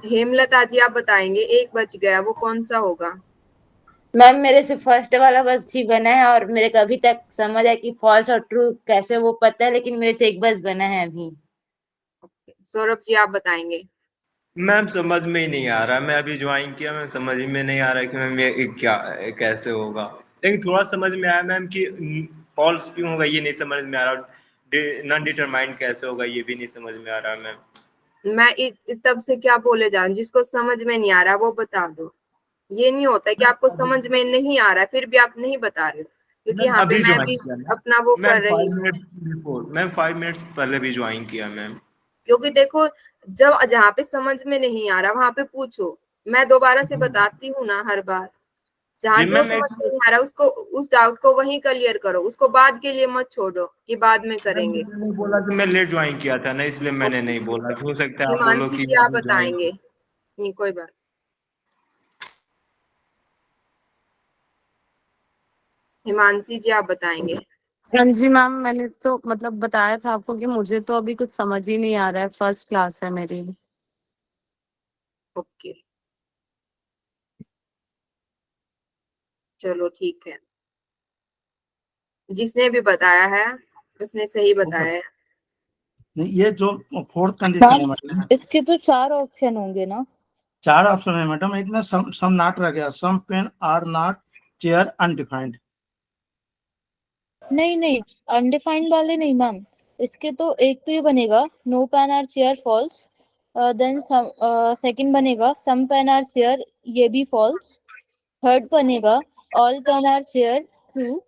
हेमलता जी आप बताएंगे, एक बच गया, वो कौन सा होगा? मैम मेरे से फर्स्ट वाला बस ही बना है और मेरे को अभी तक समझ है कि फॉल्स और ट्रू कैसे वो पता है, लेकिन मेरे से एक बस बना है अभी। सौरभ जी आप बताएंगे। मैम समझ में ही नहीं आ रहा, मैं अभी ज्वाइन किया, मैं समझ ही में नहीं आ रहा कि मैम ये क्या कैसे होगा। लेकिन थोड़ा समझ में आया मैम कि फॉल्स क्यों होगा ये नहीं समझ में आ रहा, नॉन डिटरमाइंड कैसे होगा ये भी नहीं समझ में आ रहा मैम। मैं तब से क्या बोले जाऊं, जिसको समझ में नहीं आ रहा वो बता दो। ये नहीं होता है कि आपको समझ में नहीं आ रहा है फिर भी आप नहीं बता रहे हो, क्योंकि मैम यहाँ पे अभी मैं ज्वाइन भी किया अपना वो मैम कर रही 5 हूँ। मिनट्स बिफोर, मैम 5 मिनट्स पहले भी ज्वाइन किया मैम। क्योंकि देखो, जब जहाँ पे समझ में नहीं आ रहा वहां पे पूछो, मैं दोबारा से बताती हूँ ना हर बार। जहाँ जी जो मैम समझ में नहीं आ रहा उसको, उस डाउट को वहीं क्लियर करो, उसको बाद के लिए मत छोड़ो कि बाद में करेंगे। मैंने नहीं बोला कि मैं लेट ज्वाइन किया था ना, इसलिए मैंने नहीं बोला। हो सकता है आप बोलो हिमांशी कि जी आप अभी ज्वाइन। बताएंगे, नहीं कोई बात। हिमांशी जी आप बताएंगे। हाँ जी मैम, मैंने तो मतलब बताया था आपको कि मुझे तो अभी कुछ समझ ही नहीं आ रहा है, फर्स्ट क्लास है मेरी। ओके, चलो ठीक है, जिसने भी बताया है उसने सही बताया है। नहीं, ये जो फोर्थ कंडीशन है मैडम, इसके तो 4 ऑप्शन होंगे ना? 4 ऑप्शन है मैडम। एक ना सम नॉट रह गया, some pen are not chair undefined. नहीं नहीं, अनडिफाइंड वाले नहीं मैम। इसके तो एक तो ये बनेगा no pen are chair false, then second बनेगा सम पेन आर चेयर, ये भी फॉल्स। थर्ड बनेगा all pen are chair true,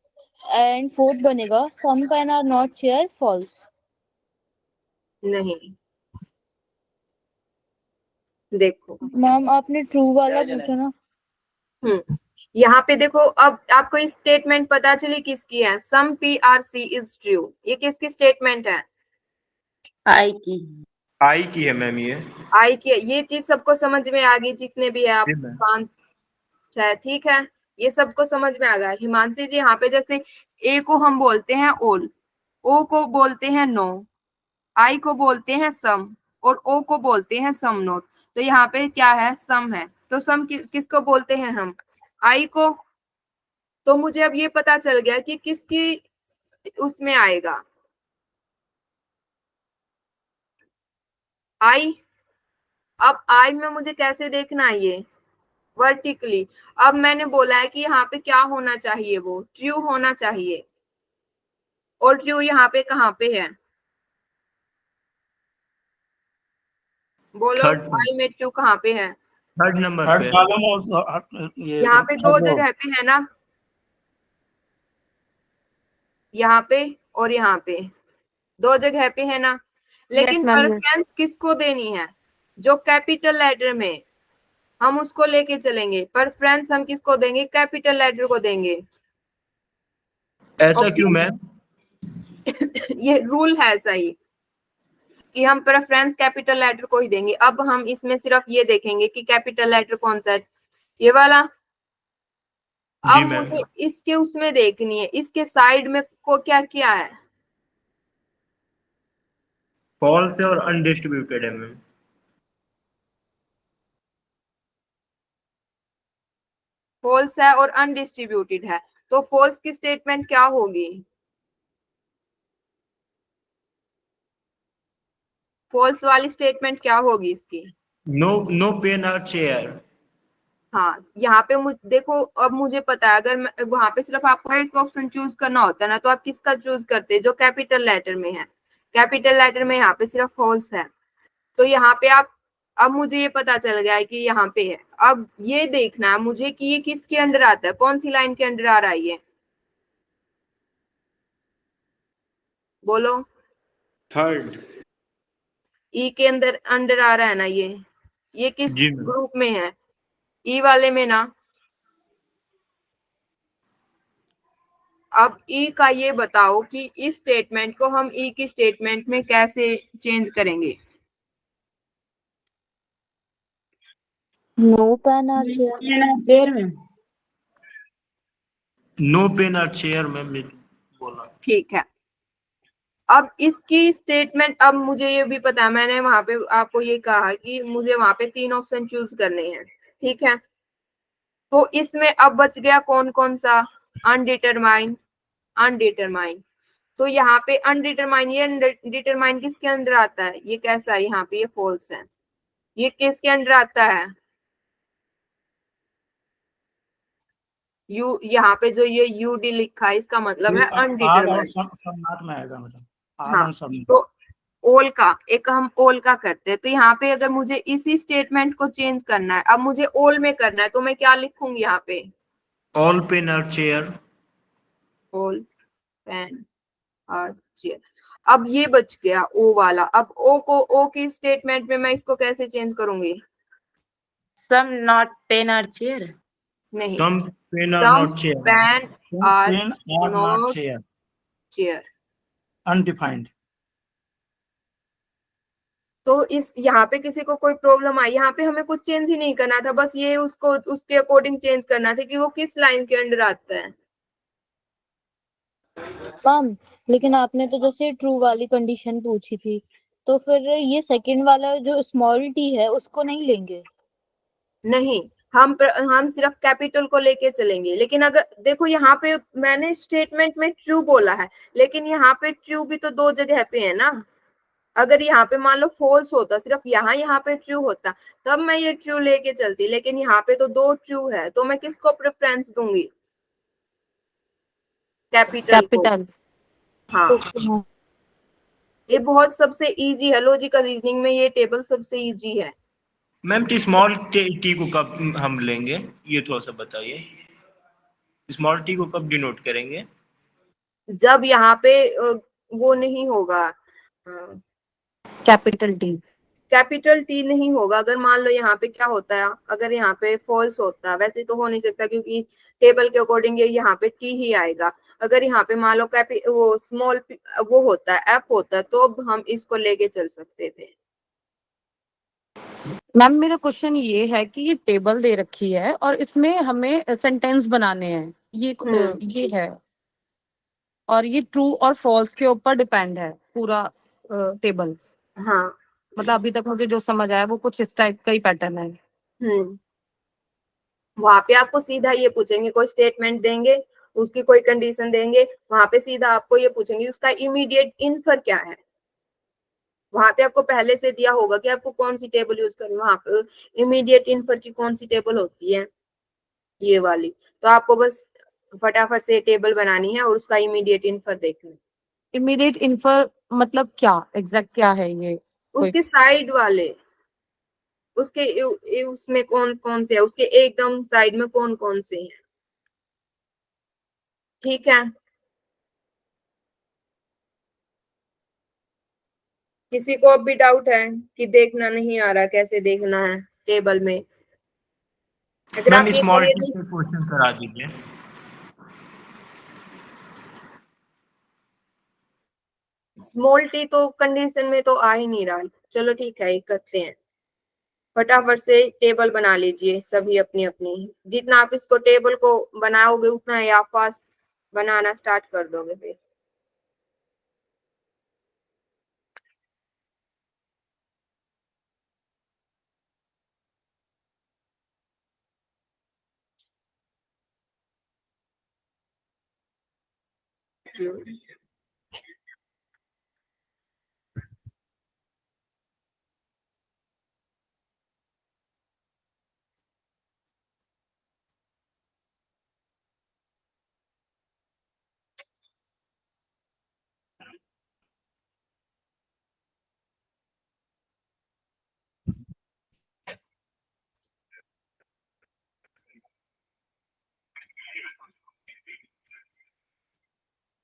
and fourth बनेगा some pen are not chair false. नहीं, देखो, मैम आपने ट्रू वाला पूछा ना? यहाँ पे देखो, अब आपको स्टेटमेंट पता चली किसकी है, सम PRC इज ट्रू, ये किसकी स्टेटमेंट है? आई की। आई की है मैम ये। आई की है। ये चीज सबको समझ में आ गई, जितने भी है आप जी मैम। 5-6, ठीक है, ये सबको समझ में आ गया। हिमांशी जी यहाँ पे जैसे ए को हम बोलते हैं ओल, ओ को बोलते हैं नो, आई को बोलते हैं सम, और ओ को बोलते हैं सम नोट। तो यहाँ पे क्या है, सम है, तो सम किसको बोलते हैं हम? आई को। तो मुझे अब ये पता चल गया कि किसकी उसमें आएगा, आई। अब आई में मुझे कैसे देखना है, ये वर्टिकली। अब मैंने बोला है कि यहाँ पे क्या होना चाहिए, वो ट्रू होना चाहिए, और ट्रू यहाँ पे कहाँ पे है, बोलो, थर्ड आई में ट्रू कहाँ पे है? थर्ड नंबर थर्ड पे। कॉलम और ये यहाँ पे दो third row। जगह पे है ना, यहाँ पे और यहाँ पे, दो जगह पे है ना। यस लेकिन मैम, यस। प्रेफरेंस किसको देनी है? जो कैपिटल लेटर में, हम उसको लेके चलेंगे। प्रेफरेंस हम किसको देंगे? कैपिटल लेटर को देंगे। ऐसा ओके, क्यों मैम? ये रूल है सही कि हम प्रेफरेंस कैपिटल लेटर को ही देंगे। अब हम इसमें सिर्फ ये देखेंगे कि कैपिटल लेटर कौन सा है, ये वाला। जी अब मैम। मुझे इसके उसमें देखनी है, इसके साइड में को क्या किया है, फॉल्स है और अनडिस्ट्रीब्यूटेड है मैम। फॉल्स है और अनडिस्ट्रीब्यूटेड है। तो फॉल्स की स्टेटमेंट क्या होगी? फॉल्स वाली स्टेटमेंट क्या होगी इसकी? नो पेन और चेयर। हाँ, यहाँ पे देखो, अब मुझे पता है, अगर वहां पे सिर्फ आपको एक ऑप्शन चूज करना होता है ना, तो आप किसका चूज करते, जो कैपिटल लेटर में है। कैपिटल लेटर में यहाँ पे सिर्फ फॉल्स है, तो यहाँ पे आप, अब मुझे ये पता चल गया है कि यहाँ पे है। अब ये देखना है मुझे कि ये किसके अंडर आता है, कौन सी लाइन के अंडर आ रहा है ये, बोलो। थर्ड। ई के अंदर अंडर आ रहा है ना ये किस जी मैम। ग्रुप में है? ई वाले में ना। अब ई का ये बताओ कि इस स्टेटमेंट को हम ई की स्टेटमेंट में कैसे चेंज करेंगे? No pen are chair. Chair में। नो पेन और चेयर मैम बोला। ठीक है, अब इसकी स्टेटमेंट, अब मुझे ये भी पता है, मैंने वहां पे आपको ये कहा कि मुझे वहां पे 3 ऑप्शन चूज करने हैं, ठीक है। तो इसमें अब बच गया कौन कौन सा? अनडिटरमाइन, अनडिटरमाइन। तो यहाँ पे अनडिटरमाइन, ये अनडिटरमाइन किसके अंदर आता है, ये कैसा है, यहाँ पे ये फॉल्स है। ये किसके अंदर आता है? यू, यहाँ पे जो ये UD लिखा है, इसका मतलब है आर और अनडिटरमाइन। सम नॉट में आएगा मैडम, आर हाँ, एंड सम। तो ऑल का, एक हम ऑल का करते हैं, तो यहाँ पे अगर मुझे इसी स्टेटमेंट को चेंज करना है, अब मुझे ऑल में करना है, तो मैं क्या लिखूंगी यहाँ पे? ऑल पेन और चेयर। ऑल पेन और चेयर। अब ये बच गया ओ वाला, अब ओ को, ओ की स्टेटमेंट में मैं इसको कैसे चेंज करूंगी? सम नॉट पेन और चेयर। नहीं, सम पेन और some not chair. Pen are pen और not not chair, chair. Undefined. तो इस यहाँ पे किसी को कोई प्रॉब्लम आई? यहाँ पे हमें कुछ चेंज ही नहीं करना था, बस ये उसको उसके अकॉर्डिंग चेंज करना था कि वो किस लाइन के अंडर आता है। मैम लेकिन आपने तो जैसे ट्रू वाली कंडीशन पूछी थी, तो फिर ये सेकंड वाला जो स्मॉल टी है उसको नहीं लेंगे? नहीं, हम सिर्फ कैपिटल को लेके चलेंगे। लेकिन अगर देखो यहाँ पे मैंने स्टेटमेंट में ट्रू बोला है, लेकिन यहाँ पे ट्रू भी तो दो जगह पे है ना। अगर यहाँ पे मान लो फॉल्स होता, सिर्फ यहाँ पे ट्रू होता, तब मैं ये ट्रू लेके चलती, लेकिन यहाँ पे तो दो ट्रू है, तो मैं किसको प्रेफरेंस दूंगी? कैपिटल को। कैपिटल। हाँ, ओके मैम। ये बहुत सबसे इजी है, लॉजिकल रीजनिंग में ये टेबल सबसे इजी है। मैम टी स्मॉल टी को कब हम लेंगे, ये थोड़ा सा बताइए। स्मॉल टी को कब डिनोट करेंगे? जब यहाँ पे वो नहीं होगा, कैपिटल टी। कैपिटल टी नहीं होगा। अगर मान लो यहाँ पे क्या होता है, अगर यहाँ पे फॉल्स होता है, वैसे तो हो नहीं सकता क्योंकि टेबल के अकॉर्डिंग ये यहाँ पे टी ही आएगा। अगर यहाँ पे मान लो वो स्मॉल वो होता है, एफ होता है, तो अब हम इसको लेके चल सकते थे। मैम मेरा क्वेश्चन ये है कि ये टेबल दे रखी है और इसमें हमें सेंटेंस बनाने हैं, ये है, और ये ट्रू और फॉल्स के ऊपर डिपेंड है पूरा टेबल। हाँ। मतलब अभी तक मुझे जो समझ आया वो कुछ इस टाइप का ही पैटर्न है। वहां पे आपको सीधा ये पूछेंगे, कोई स्टेटमेंट देंगे, उसकी कोई कंडीशन देंगे, वहां पे सीधा आपको ये पूछेंगे उसका इमीडिएट इन्फर क्या है। वहां पे आपको पहले से दिया होगा कि आपको कौन सी टेबल यूज करनी है। वहां पे इमीडिएट इन्फर की कौन सी टेबल होती है? ये वाली। तो आपको बस फटाफट से टेबल बनानी है और उसका इमीडिएट इन्फर देखना है। इमीडिएट इन्फर मतलब क्या, एग्जैक्ट क्या है ये? कोई उसके साइड वाले, उसके उसमें कौन कौन से है, उसके एकदम साइड में कौन कौन से हैं। ठीक है, किसी को अब भी डाउट है कि देखना नहीं आ रहा, कैसे देखना है टेबल में? अगर आप मैम ये स्मॉल टी करिए, पे क्वेश्चन करा दीजिए। स्मॉल टी तो कंडीशन में तो आ ही नहीं रहा। चलो ठीक है, एक करते हैं, फटाफट से टेबल बना लीजिए सभी अपनी अपनी। जितना आप इसको टेबल को बनाओगे उतना ही आप फास्ट बनाना स्टार्ट कर दोगे फिर।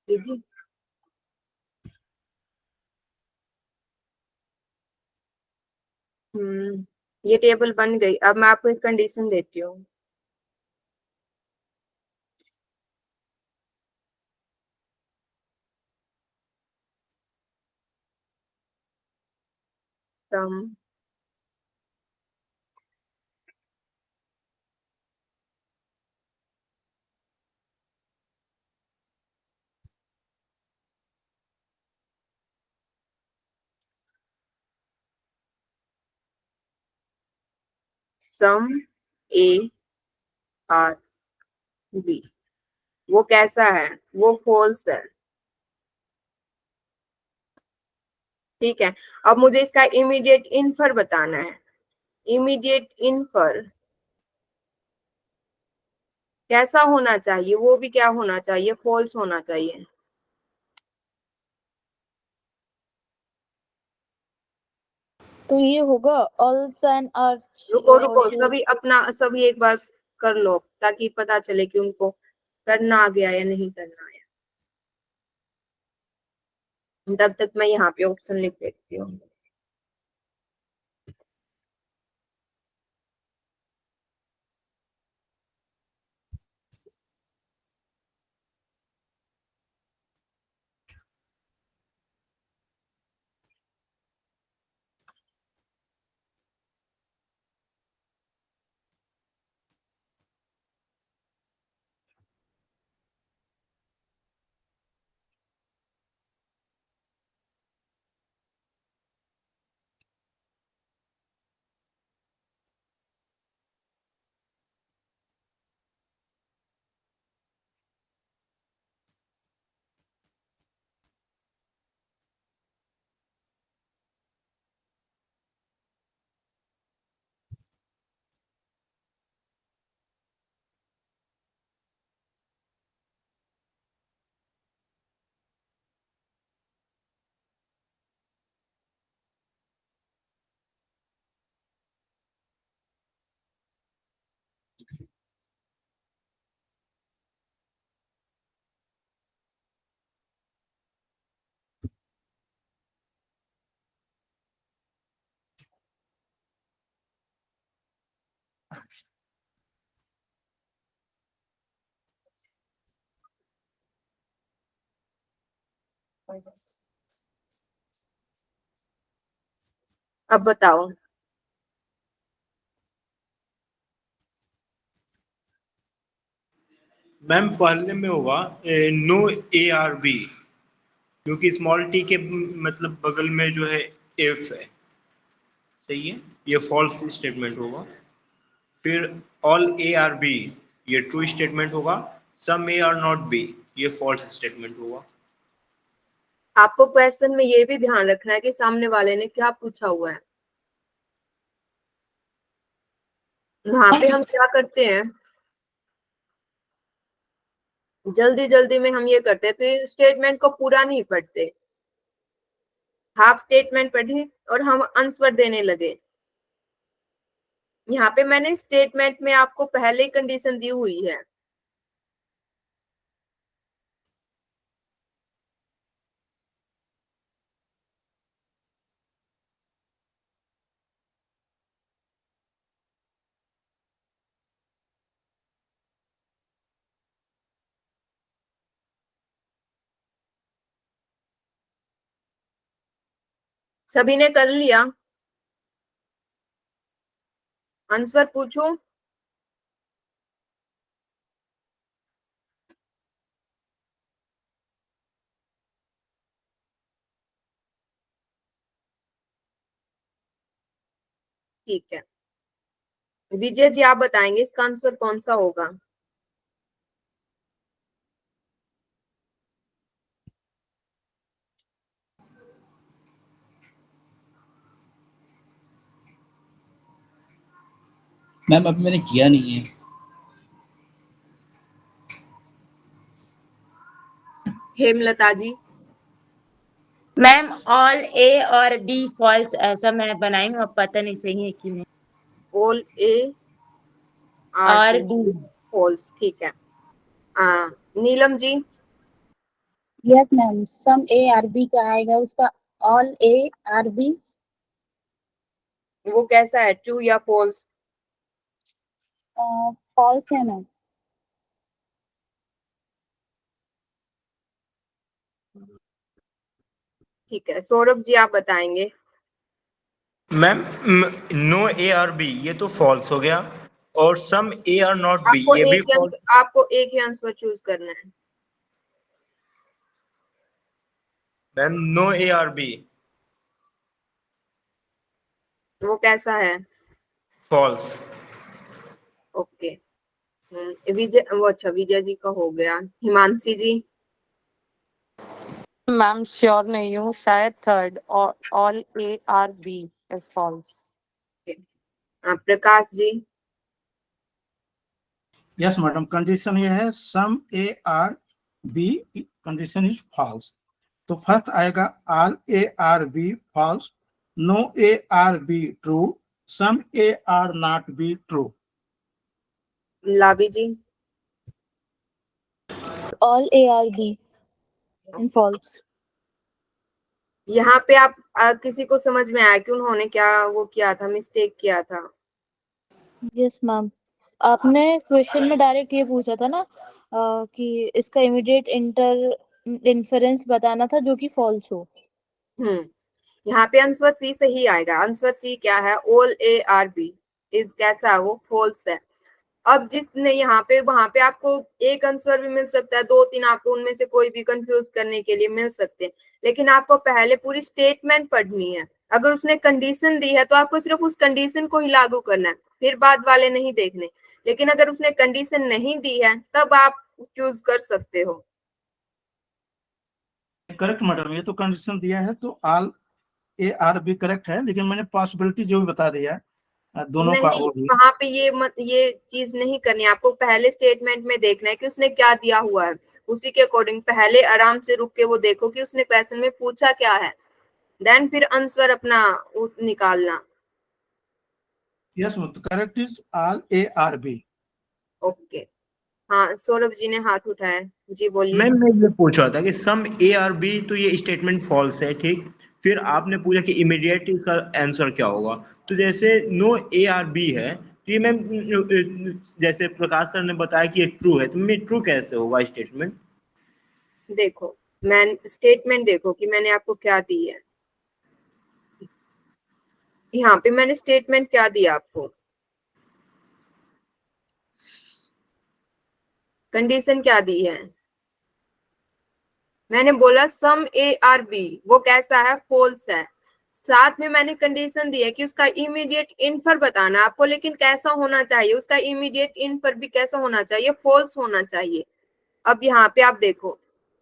दीदी, ये टेबल बन गई। अब मैं आपको एक कंडीशन देती हूँ। सम सम ए आर बी, वो कैसा है? वो फॉल्स है। ठीक है, अब मुझे इसका इमीडिएट इन्फर बताना है। इमीडिएट इन्फर कैसा होना चाहिए? वो भी क्या होना चाहिए? फॉल्स होना चाहिए। तो ये होगा ऑल पेन आर रुको रुको, सभी एक बार कर लो ताकि पता चले कि उनको करना आ गया या नहीं करना आया। तब तक मैं यहाँ पे ऑप्शन लिख देती हूँ। अब बताओ। मैम पहले में होगा नो ARB, क्योंकि स्मॉल टी के मतलब बगल में जो है एफ है, सही है, ये फॉल्स स्टेटमेंट होगा। फिर ऑल ARB ये ट्रू स्टेटमेंट होगा, सम ए आर नॉट बी ये फॉल्स स्टेटमेंट होगा। आपको क्वेश्चन में ये भी ध्यान रखना है कि सामने वाले ने क्या पूछा हुआ है। वहां पे हम क्या करते हैं, जल्दी जल्दी में हम ये करते हैं, तो स्टेटमेंट को पूरा नहीं पढ़ते, हाफ स्टेटमेंट पढ़े और हम आंसर देने लगे। यहाँ पे मैंने स्टेटमेंट में आपको पहले ही कंडीशन दी हुई है। सभी ने कर लिया? आंसर पूछो। ठीक है, विजय जी आप बताएंगे इसका आंसर कौन सा होगा? मैम अभी मैंने किया नहीं है। हेमलता जी? मैम ऑल ए और बी फॉल्स ऐसा मैं बनाई हूँ, अब पता नहीं सही है कि नहीं। ऑल ए और बी फॉल्स, ठीक है। Neelam ji? Yes ma'am, some A are B क्या आएगा उसका? ऑल ए आर बी वो कैसा है, ट्रू या फॉल्स? फॉल्स है मैम। ठीक है, सौरभ जी आप बताएंगे। मैम नो ARB ये तो फॉल्स हो गया, और सम ए आर नॉट बी आपको ये भी एक ही फॉल्स। आपको एक ही आंसर चूज करना है। मैम नो ARB वो कैसा है? फॉल्स। ओके। विजय, वो अच्छा विजय जी का हो गया। हिमांशी जी? मैम श्योर नहीं हूँ, शायद third all ARB is false. Prakash ji? Yes madam, condition ये है some ARB, condition is false. तो फर्स्ट आएगा all ARB false, no A are be true, some A are not be true. Labhi ji, all A are B and false. यहाँ पे आप किसी को समझ में आया कि उन्होंने क्या वो किया था, मिस्टेक किया था? यस मैम, आपने क्वेश्चन में डायरेक्ट ये पूछा था ना कि इसका इमीडिएट इन्फरेंस बताना था जो कि फॉल्स हो। यहाँ पे आंसर सी सही आएगा। आंसर सी क्या है? All A are B is कैसा है? वो फॉल्स है। अब जिसने यहाँ पे वहां पे आपको एक आंसर भी मिल सकता है, 2-3 आपको उनमें से कोई भी कंफ्यूज करने के लिए मिल सकते हैं, लेकिन आपको पहले पूरी स्टेटमेंट पढ़नी है। अगर उसने कंडीशन दी है तो आपको सिर्फ उस कंडीशन को ही लागू करना है, फिर बाद वाले नहीं देखने। लेकिन अगर उसने कंडीशन नहीं दी है तब आप चूज कर सकते हो। करेक्ट मैडम, ये तो कंडीशन दिया है तो all A are B correct है, लेकिन मैंने पॉसिबिलिटी जो भी बता दिया दोनों का नहीं, वो भी। वहां पे ये चीज नहीं करनी है। आपको पहले स्टेटमेंट में देखना है कि उसने क्या दिया हुआ है, उसी के अकॉर्डिंग पहले आराम से रुक के वो देखो कि उसने क्वेश्चन में पूछा क्या है, देन फिर आंसर अपना उस निकालना। Yes, correct is all A are B. Okay, हाँ सौरभ जी ने हाथ उठाया, जी बोलिए। मैम मैं ये पूछ रहा था कि सम ए आर बी, तो ये स्टेटमेंट फॉल्स है, ठीक। फिर आपने पूछा कि इमीडिएट इसका आंसर क्या होगा। तो जैसे नो ए आर बी है, तो ये मैम जैसे प्रकाश सर ने बताया कि ये ट्रू है, तो मैं ट्रू कैसे होगा स्टेटमेंट? देखो, मैं स्टेटमेंट देखो कि मैंने आपको क्या दी है। यहाँ पे मैंने स्टेटमेंट क्या दिया आपको, कंडीशन क्या दी है? मैंने बोला सम ए आर बी, वो कैसा है? फॉल्स है। साथ में मैंने कंडीशन दी है कि उसका इमीडिएट इन्फर बताना आपको, लेकिन कैसा होना चाहिए? उसका इमीडिएट इन्फर भी कैसा होना चाहिए? फॉल्स होना चाहिए। अब यहाँ पे आप देखो,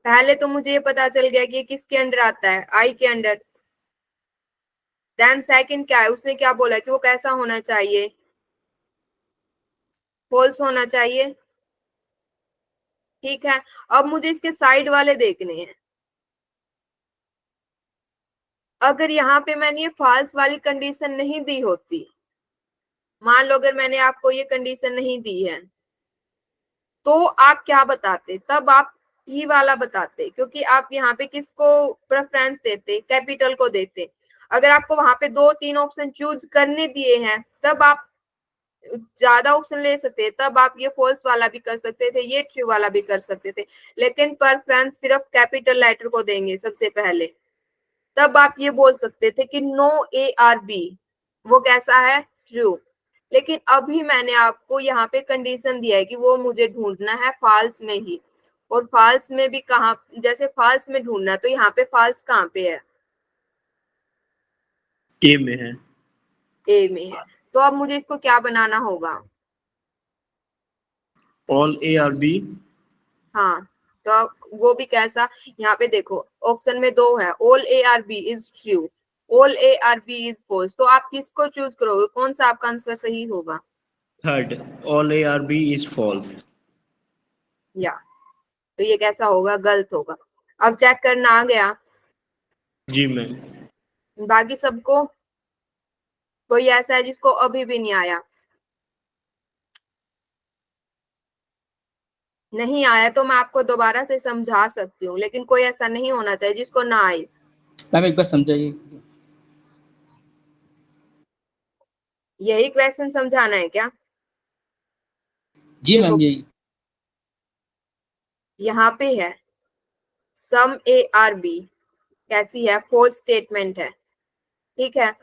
पहले तो मुझे ये पता चल गया कि ये किसके अंडर आता है, आई के अंडर। देन सेकंड क्या है, उसने क्या बोला कि वो कैसा होना चाहिए? फॉल्स होना चाहिए। ठीक है, अब मुझे इसके साइड वाले देखने हैं। अगर यहाँ पे मैंने ये फॉल्स वाली कंडीशन नहीं दी होती, मान लो अगर मैंने आपको ये कंडीशन नहीं दी है, तो आप क्या बताते? तब आप ई वाला बताते, क्योंकि आप यहाँ पे किसको प्रेफरेंस देते? कैपिटल को देते। अगर आपको वहां पे 2-3 ऑप्शन चूज करने दिए हैं तब आप ज्यादा ऑप्शन ले सकते, तब आप ये फॉल्स वाला भी कर सकते थे, ये ट्रू वाला भी कर सकते थे, लेकिन प्रेफरेंस सिर्फ कैपिटल लेटर को देंगे सबसे पहले। तब आप ये बोल सकते थे कि नो ए आर बी, वो कैसा है? ट्रू। लेकिन अभी मैंने आपको यहाँ पे कंडीशन दिया है कि वो मुझे ढूंढना है फॉल्स में ही, और फॉल्स में भी कहाँ? जैसे फॉल्स में ढूंढना, तो यहाँ पे फॉल्स कहाँ पे है? ए में है। ए में है। तो अब मुझे इसको क्या बनाना होगा? All A are B. हाँ, तो अब वो भी कैसा? यहाँ पे देखो, ऑप्शन में 2 है, all A are B is true, all A are B is false. तो आप किसको चूज करोगे? कौन सा आपका आंसर सही होगा? Third, all A are B is false. या तो ये कैसा होगा? गलत होगा। अब चेक करना आ गया जी मैम। बाकी सबको? कोई ऐसा है जिसको अभी भी नहीं आया? नहीं आया तो मैं आपको दोबारा से समझा सकती हूँ, लेकिन कोई ऐसा नहीं होना चाहिए जिसको ना आए। मैम एक बार समझाइए। यही क्वेश्चन समझाना है क्या? जी मैम यही। यहाँ पे है सम ए आर बी, कैसी है? फॉल्स स्टेटमेंट है। ठीक है,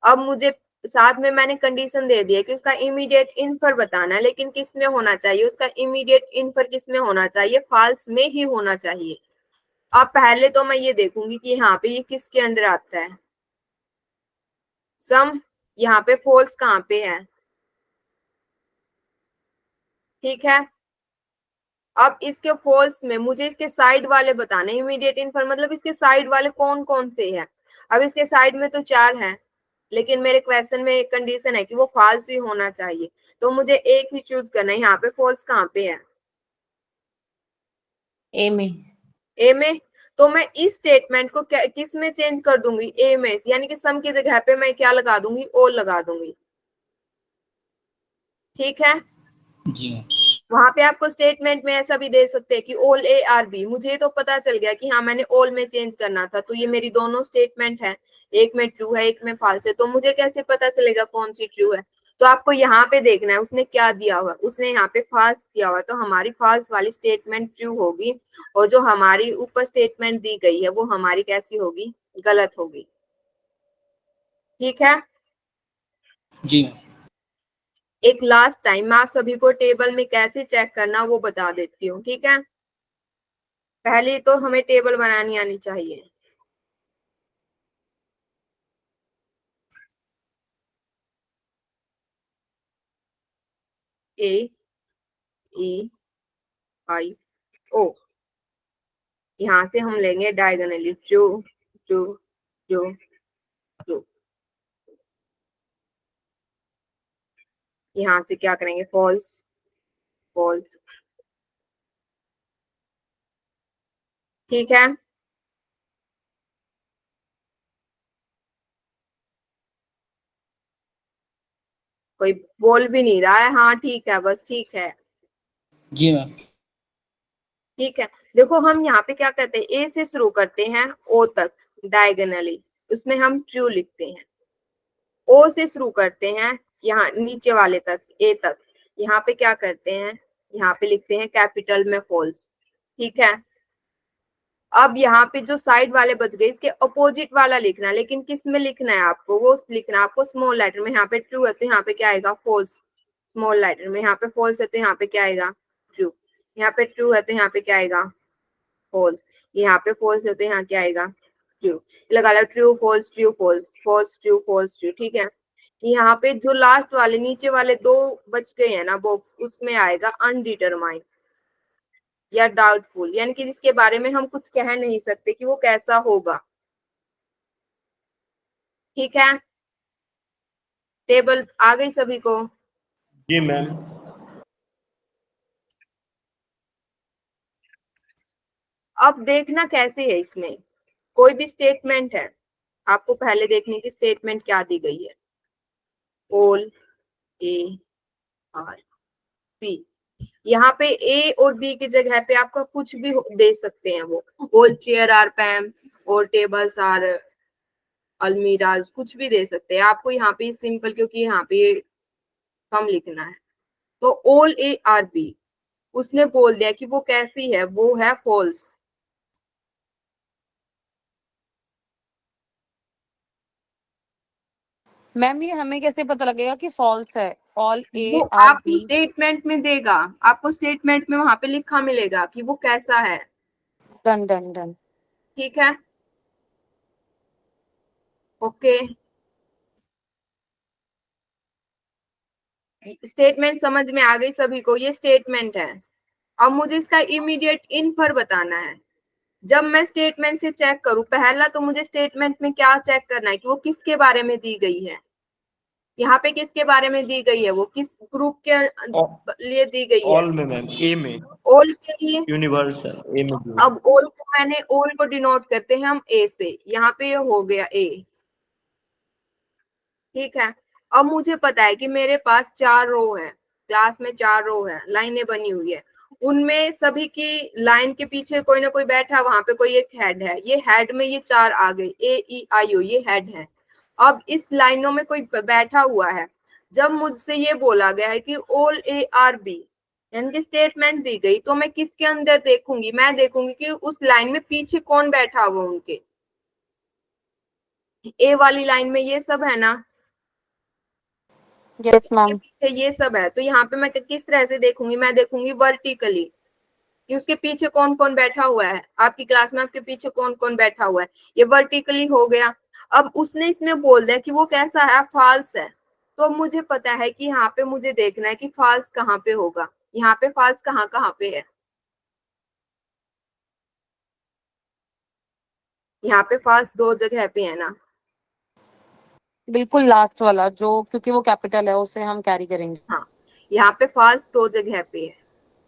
अब मुझे साथ में मैंने कंडीशन दे दी है कि उसका इमीडिएट इन्फर बताना है, लेकिन किस में होना चाहिए? उसका इमीडिएट इन्फर किस में होना चाहिए? फॉल्स में ही होना चाहिए। अब पहले तो मैं ये देखूंगी कि यहाँ पे ये किसके अंडर आता है। सम, यहाँ पे फॉल्स कहाँ पे है? ठीक है, अब इसके फॉल्स में मुझे इसके साइड वाले बताने। इमीडिएट इन्फर मतलब इसके साइड वाले कौन कौन से हैं? अब इसके साइड में तो 4 हैं, लेकिन मेरे क्वेश्चन में एक कंडीशन है कि वो फॉल्स ही होना चाहिए, तो मुझे एक ही चूज करना है। यहाँ पे फॉल्स कहाँ पे है? ए में। ए में। तो मैं इस स्टेटमेंट को किस में चेंज कर दूंगी, ए में, यानी कि सम की जगह पे मैं क्या लगा दूंगी, ऑल लगा दूंगी। ठीक है, जी मैम। वहां पे आपको स्टेटमेंट में ऐसा भी दे सकते हैं कि ऑल ए आर बी। मुझे तो पता चल गया कि हाँ मैंने ऑल में चेंज करना था, तो ये मेरी दोनों स्टेटमेंट है, एक में ट्रू है एक में फॉल्स है, तो मुझे कैसे पता चलेगा कौन सी ट्रू है। तो आपको यहाँ पे देखना है उसने क्या दिया हुआ, उसने यहाँ पे फॉल्स दिया हुआ, तो हमारी फॉल्स वाली स्टेटमेंट ट्रू होगी, और जो हमारी ऊपर स्टेटमेंट दी गई है वो हमारी कैसी होगी, गलत होगी। ठीक है, जी मैम। एक लास्ट टाइम मैं आप सभी को टेबल में कैसे चेक करना वो बता देती हूँ। ठीक है, पहले तो हमें टेबल बनानी आनी चाहिए। ए ई आई ओ, यहाँ से हम लेंगे diagonally true true true true, यहाँ से क्या करेंगे, फॉल्स फॉल्स। ठीक है, कोई बोल भी नहीं रहा है, हाँ ठीक है, बस ठीक है। जी मैम। ठीक है, देखो हम यहाँ पे क्या करते हैं, ए से शुरू करते हैं ओ तक डायगोनली, उसमें हम ट्रू लिखते हैं। ओ से शुरू करते हैं यहाँ नीचे वाले तक, ए तक, यहाँ पे क्या करते हैं, यहाँ पे लिखते हैं कैपिटल में फॉल्स। ठीक है, अब यहाँ पे जो साइड वाले बच गए इसके अपोजिट वाला लिखना है, लेकिन किस में लिखना है आपको, वो लिखना है आपको स्मॉल लेटर में। यहाँ पे ट्रू है तो यहाँ पे क्या आएगा, फॉल्स, स्मॉल लेटर में। यहाँ पे फॉल्स है तो यहाँ पे क्या आएगा, ट्रू। यहाँ पे ट्रू है तो यहाँ पे क्या आएगा, फॉल्स। यहाँ पे फॉल्स है तो यहाँ क्या आएगा, ट्रू। लगा लो true false true false, false true false true. ठीक है, यहाँ पे जो लास्ट वाले नीचे वाले दो बच गए हैं ना बॉक्स, उसमें आएगा अनडिटरमाइंड या डाउटफुल, यानी कि जिसके बारे में हम कुछ कह नहीं सकते कि वो कैसा होगा। ठीक है, टेबल आ गई सभी को। जी मैम। अब देखना कैसे है, इसमें कोई भी स्टेटमेंट है, आपको पहले देखने की स्टेटमेंट क्या दी गई है, ऑल ए आर बी। यहाँ पे ए और बी की जगह पे आपका कुछ भी दे सकते हैं, वो ऑल चेयर आर पैम और टेबल्स आर अलमीराज, कुछ भी दे सकते हैं। आपको यहाँ पे सिंपल, क्योंकि यहाँ पे कम लिखना है, तो ऑल ए आर बी उसने बोल दिया कि वो कैसी है, वो है फॉल्स। मैम ये हमें कैसे पता लगेगा कि फॉल्स है, ऑल ए वो आर आपको बी? स्टेटमेंट में देगा, आपको स्टेटमेंट में वहां पे लिखा मिलेगा कि वो कैसा है। Done done done. ठीक है, ओके, स्टेटमेंट समझ में आ गई सभी को, ये स्टेटमेंट है। अब मुझे इसका इमीडिएट इन्फर बताना है। जब मैं स्टेटमेंट से चेक करूं, पहला तो मुझे स्टेटमेंट में क्या चेक करना है कि वो किसके बारे में दी गई है। यहाँ पे किसके बारे में दी गई है, वो किस ग्रुप के लिए दी गई है, ऑल में मैम, ए में, ऑल के लिए। यूनिवर्सल ए में भी। अब ऑल को मैंने, ऑल को डिनोट करते हैं हम ए से, यहाँ पे ये हो गया ए। ठीक है, अब मुझे पता है कि मेरे पास 4 रो है, क्लास में 4 रो है, लाइनें बनी हुई है, उनमें सभी की लाइन के पीछे कोई ना कोई बैठा, वहां पे कोई एक हेड है, ये हेड में ये 4 आ गए, ए ई आई ओ, ये हेड है। अब इस लाइनों में कोई बैठा हुआ है, जब मुझसे ये बोला गया है कि ऑल ए आर बी, यानी कि स्टेटमेंट दी गई, तो मैं किसके अंदर देखूंगी, मैं देखूंगी कि उस लाइन में पीछे कौन बैठा हुआ उनके। ए वाली लाइन में ये सब है ना, यस मैम। पीछे ये सब है, तो यहाँ पे मैं किस तरह से देखूंगी, मैं देखूंगी वर्टिकली कि उसके पीछे कौन कौन बैठा हुआ है। आपकी क्लास में आपके पीछे कौन कौन बैठा हुआ है, ये वर्टिकली हो गया। अब उसने इसमें बोल दिया कि वो कैसा है, फॉल्स है, तो मुझे पता है कि यहाँ पे मुझे देखना है कि फॉल्स कहाँ पे होगा, यहाँ पे फॉल्स कहाँ कहाँ पे है। यहाँ पे फॉल्स 2 जगह पे है ना, बिल्कुल लास्ट वाला जो, क्योंकि वो कैपिटल है उसे हम कैरी करेंगे। हाँ यहाँ पे फॉल्स 2 जगह पे है,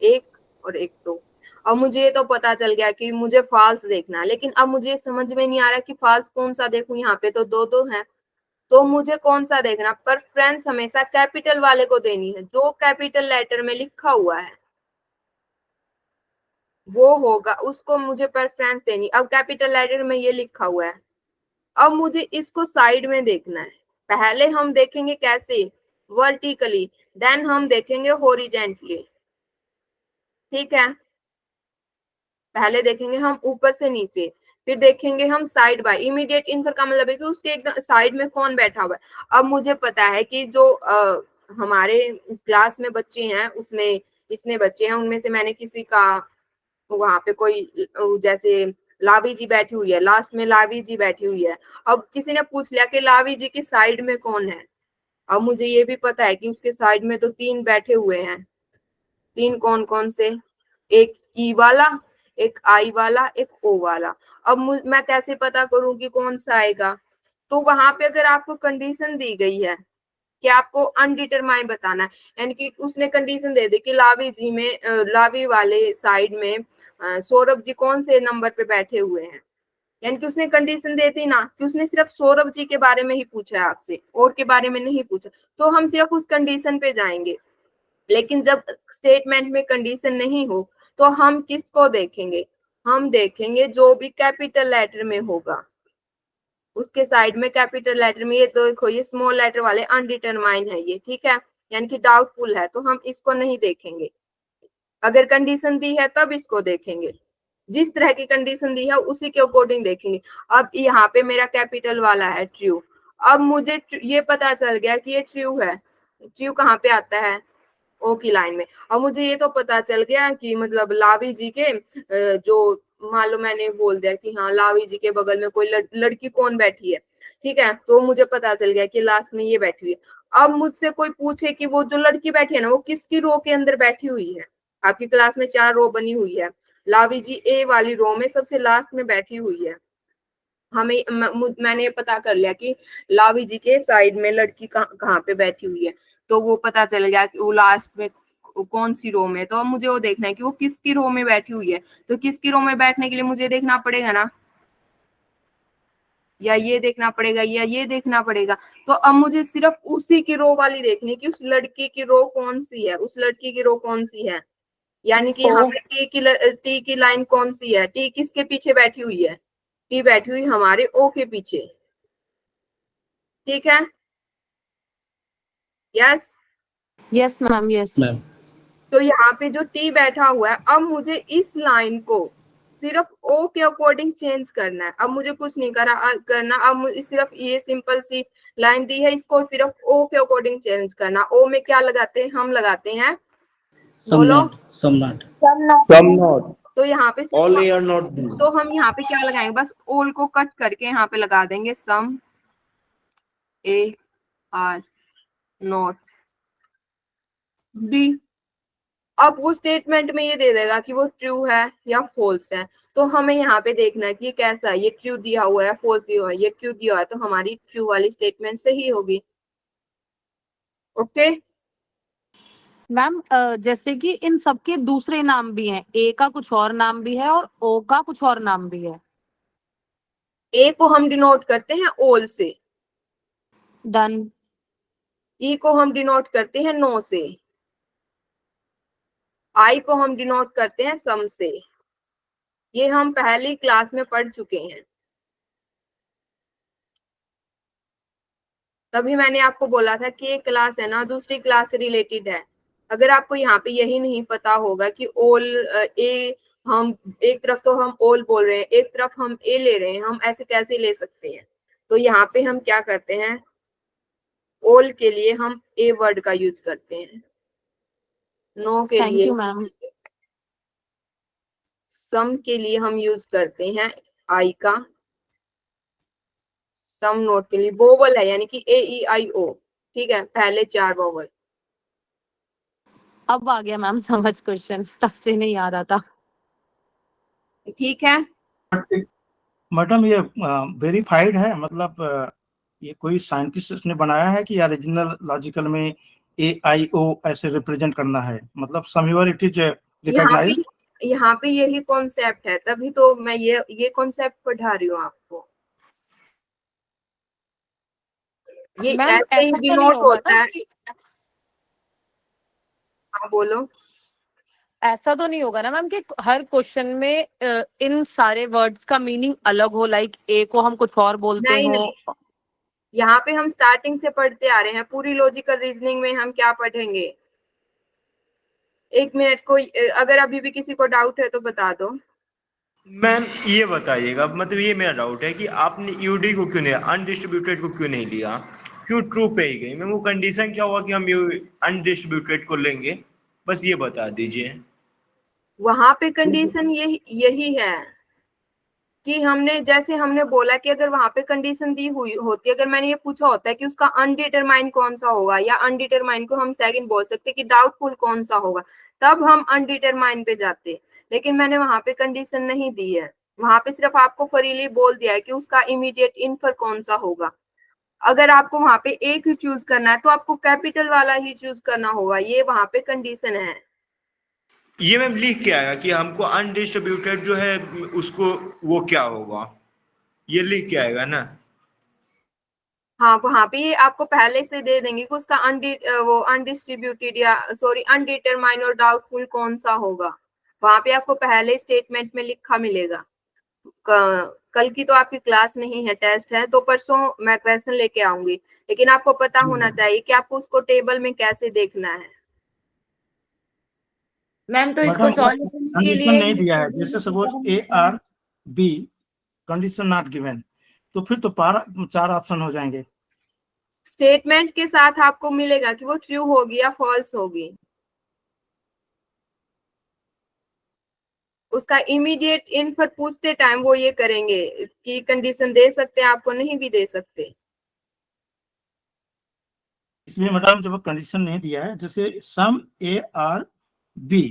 एक और एक 2। अब मुझे ये तो पता चल गया कि मुझे फॉल्स देखना है, लेकिन अब मुझे समझ में नहीं आ रहा कि फॉल्स कौन सा देखूं, यहाँ पे तो दो दो हैं, तो मुझे कौन सा देखना। प्रेफरेंस हमेशा कैपिटल वाले को देनी है, जो कैपिटल लेटर में लिखा हुआ है वो होगा, उसको मुझे प्रेफरेंस देनी। अब कैपिटल लेटर में ये लिखा हुआ है, अब मुझे इसको साइड में देखना है। पहले हम देखेंगे कैसे, वर्टिकली, देन हम देखेंगे हॉरिजेंटली, ठीक है। पहले देखेंगे हम ऊपर से नीचे, फिर देखेंगे हम साइड बाय। इमीडिएट इनफर का मतलब है कि उसके एकदम साइड में कौन बैठा हुआ है। अब मुझे पता है कि जो हमारे क्लास में बच्चे हैं, उसमें इतने बच्चे हैं, उनमें से मैंने किसी का वहां पे कोई, जैसे लावी जी बैठी हुई है, लास्ट में लावी जी बैठी हुई है। अब किसी ने पूछ लिया कि लावी जी के साइड में कौन है। अब मुझे ये भी पता है कि उसके साइड में तो 3 बैठे हुए हैं। 3 कौन कौन से, एक ई वाला, एक आई वाला, एक ओ वाला। अब मैं कैसे पता करूं कि कौन सा आएगा। तो वहां पे अगर आपको कंडीशन दी गई है कि आपको अनडिटरमाइन बताना है, यानी कि उसने कंडीशन दे दी कि लावी जी में, लावी वाले साइड में सौरभ जी कौन से नंबर पे बैठे हुए हैं, यानी कि उसने कंडीशन दे दी ना, कि उसने सिर्फ सौरभ जी के बारे में ही पूछा है आपसे, और के बारे में नहीं पूछा, तो हम सिर्फ उस कंडीशन पे जाएंगे। लेकिन जब स्टेटमेंट में कंडीशन नहीं हो तो हम किसको देखेंगे, हम देखेंगे जो भी कैपिटल लेटर में होगा, उसके साइड में कैपिटल लेटर में। ये तो देखो, ये स्मॉल लेटर वाले अनडिटरमाइन है ये, ठीक है, यानी कि डाउटफुल है, तो हम इसको नहीं देखेंगे। अगर कंडीशन दी है तब इसको देखेंगे, जिस तरह की कंडीशन दी है उसी के अकॉर्डिंग देखेंगे। अब यहाँ पे मेरा कैपिटल वाला है ट्रू। अब मुझे ये पता चल गया कि ये ट्रू है। ट्रू कहाँ पे आता है, ओ की लाइन में। अब मुझे ये तो पता चल गया कि मतलब लावी जी के जो, मान लो मैंने बोल दिया कि हाँ लावी जी के बगल में कोई लड़की कौन बैठी है, ठीक है, तो मुझे पता चल गया कि लास्ट में ये बैठी हुई है। अब मुझसे कोई पूछे कि वो जो लड़की बैठी है ना, वो किसकी रो के अंदर बैठी हुई है। आपकी क्लास में 4 रो बनी हुई है, लावी जी ए वाली रो में सबसे लास्ट में बैठी हुई है। हमें मैंने पता कर लिया कि लावी जी के साइड में लड़की कहाँ पे बैठी हुई है, तो वो पता चल गया कि वो लास्ट में कौन सी रो में। तो अब मुझे वो देखना है कि वो किसकी रो में बैठी हुई है। तो किसकी रो में बैठने के लिए मुझे देखना पड़ेगा ना, या ये देखना पड़ेगा या ये देखना पड़ेगा। तो अब मुझे सिर्फ उसी की रो वाली देखनी कि उस लड़की की रो कौन सी है, उस लड़की की रो कौन सी है, यानी कि यहाँ पे टी की लाइन कौन सी है, टी किसके पीछे बैठी हुई है, टी बैठी हुई हमारे ओ के पीछे, ठीक है। Yes yes ma'am, yes ma'am. तो यहाँ पे जो टी बैठा हुआ है, अब मुझे इस लाइन को सिर्फ ओ के अकॉर्डिंग चेंज करना है। अब मुझे कुछ नहीं करना, अब मुझे सिर्फ ये सिंपल सी लाइन दी है, इसको सिर्फ ओ के अकॉर्डिंग चेंज करना। ओ में क्या लगाते हैं, हम लगाते हैं, बोलो, सम नॉट। सम नॉट, तो यहाँ पे ऑल ए और नॉट बी। तो हम यहाँ पे क्या लगाएंगे, बस ओल को कट करके यहाँ पे लगा देंगे सम ए आर नॉट बी। अब वो स्टेटमेंट में ये दे देगा कि वो ट्रू है या फॉल्स है। तो हमें यहाँ पे देखना है कि ये कैसा है, ये ट्रू दिया हुआ है, फॉल्स दिया हुआ है। ये ट्रू दिया हुआ है तो हमारी ट्रू वाली स्टेटमेंट सही होगी। ओके मैम, जैसे कि इन सबके दूसरे नाम भी हैं, ए का कुछ और नाम भी है और ओ का कुछ और नाम भी है। ए को हम डिनोट करते हैं ओल से, डन। ई को हम डिनोट करते हैं नो से, आई को हम डिनोट करते हैं सम से। ये हम पहली क्लास में पढ़ चुके हैं। तभी मैंने आपको बोला था कि एक क्लास है ना दूसरी क्लास से रिलेटेड है। अगर आपको यहाँ पे यही नहीं पता होगा कि ओल ए, हम एक तरफ तो हम ओल बोल रहे हैं, एक तरफ हम ए ले रहे हैं, हम ऐसे कैसे ले सकते हैं। तो यहाँ पे हम क्या करते हैं, ओल के लिए हम ए वर्ड का यूज करते हैं, नो के थैंक लिए, यू मैम। सम के लिए हम यूज करते हैं आई का, सम नोट के लिए वोवल है, यानी कि ए ई आई ओ, ठीक है, पहले 4 वोवल। अब आ गया मैम समझ क्वेश्चन, तब से नहीं आ रहा था। ठीक है, मैडम ये वेरीफाइड है, मतलब ये कोई साइंटिस्ट ने बनाया है कि ओरिजिनल लॉजिकल में ए आई ओ ऐसे रिप्रेजेंट करना है, मतलब समवेयर इट इज यहाँ पे रिकॉग्नाइज्ड। यहाँ पे यही कॉन्सेप्ट है, तभी तो मैं ये कॉन्सेप्ट पढ़ा रही हूँ आपको। ये मैम ऐसे ही ऐसा तो नहीं डिनोट होगा होता ना है। कि हाँ बोलो। ऐसा तो नहीं होगा ना मैम कि हर क्वेश्चन में इन सारे वर्ड्स का मीनिंग अलग हो, लाइक ए को हम कुछ और बोलते नहीं हो। नहीं, यहाँ पे हम स्टार्टिंग से पढ़ते आ रहे हैं, पूरी लॉजिकल रीजनिंग में हम क्या पढ़ेंगे। एक मिनट को, अगर अभी भी किसी को डाउट है तो बता दो। मैम ये बताइएगा, मतलब ये मेरा डाउट है कि आपने यूडी को क्यों नहीं, अनडिस्ट्रीब्यूटेड को क्यों नहीं लिया, क्यों ट्रू पे ही गई मैम? वो कंडीशन क्या हुआ कि हम अनडिस्ट्रीब्यूटेड को लेंगे, बस ये बता दीजिए। वहां पे कंडीशन यही है कि हमने बोला कि अगर वहां पे कंडीशन दी हुई होती, अगर मैंने ये पूछा होता है कि उसका अनडिटरमाइन कौन सा होगा, या अनडिटरमाइन को हम सेकंड बोल सकते कि डाउटफुल कौन सा होगा, तब हम अनडिटरमाइन पे जाते। लेकिन मैंने वहां पे कंडीशन नहीं दी है, वहां पे सिर्फ आपको फ्रीली बोल दिया है कि उसका इमीडिएट इन्फर कौन सा होगा। अगर आपको वहां पे एक ही चूज करना है तो आपको कैपिटल वाला ही चूज करना होगा, ये वहां पे कंडीशन है। ये मैम लिख के आएगा कि हमको अनडिस्ट्रीब्यूटेड जो है उसको वो क्या होगा, ये लिख के आएगा ना? हाँ, वहां पे ये आपको पहले से दे देंगे कि उसका वो अनडिस्ट्रीब्यूटेड या सॉरी अनडिटरमाइन और डाउटफुल कौन सा होगा। वहां पे आपको पहले स्टेटमेंट में लिखा मिलेगा। कल की तो आपकी क्लास नहीं है, टेस्ट है, तो परसों मैं क्वेश्चन लेके आऊंगी। लेकिन आपको पता होना चाहिए कि आपको उसको टेबल में कैसे देखना है। मैम तो इसको मैडम सॉल्यूशन के कंडीशन लिए नहीं दिया है, जैसे suppose A are B, condition not given, तो फिर तो 4 ऑप्शन हो जाएंगे। स्टेटमेंट के साथ आपको मिलेगा कि वो ट्रू होगी या फॉल्स होगी। उसका इमीडिएट इन्फर पूछते टाइम वो ये करेंगे कि कंडीशन दे सकते हैं आपको, नहीं भी दे सकते। इसमें मैडम जब कंडीशन नहीं दिया है, जैसे सम ए आर बी,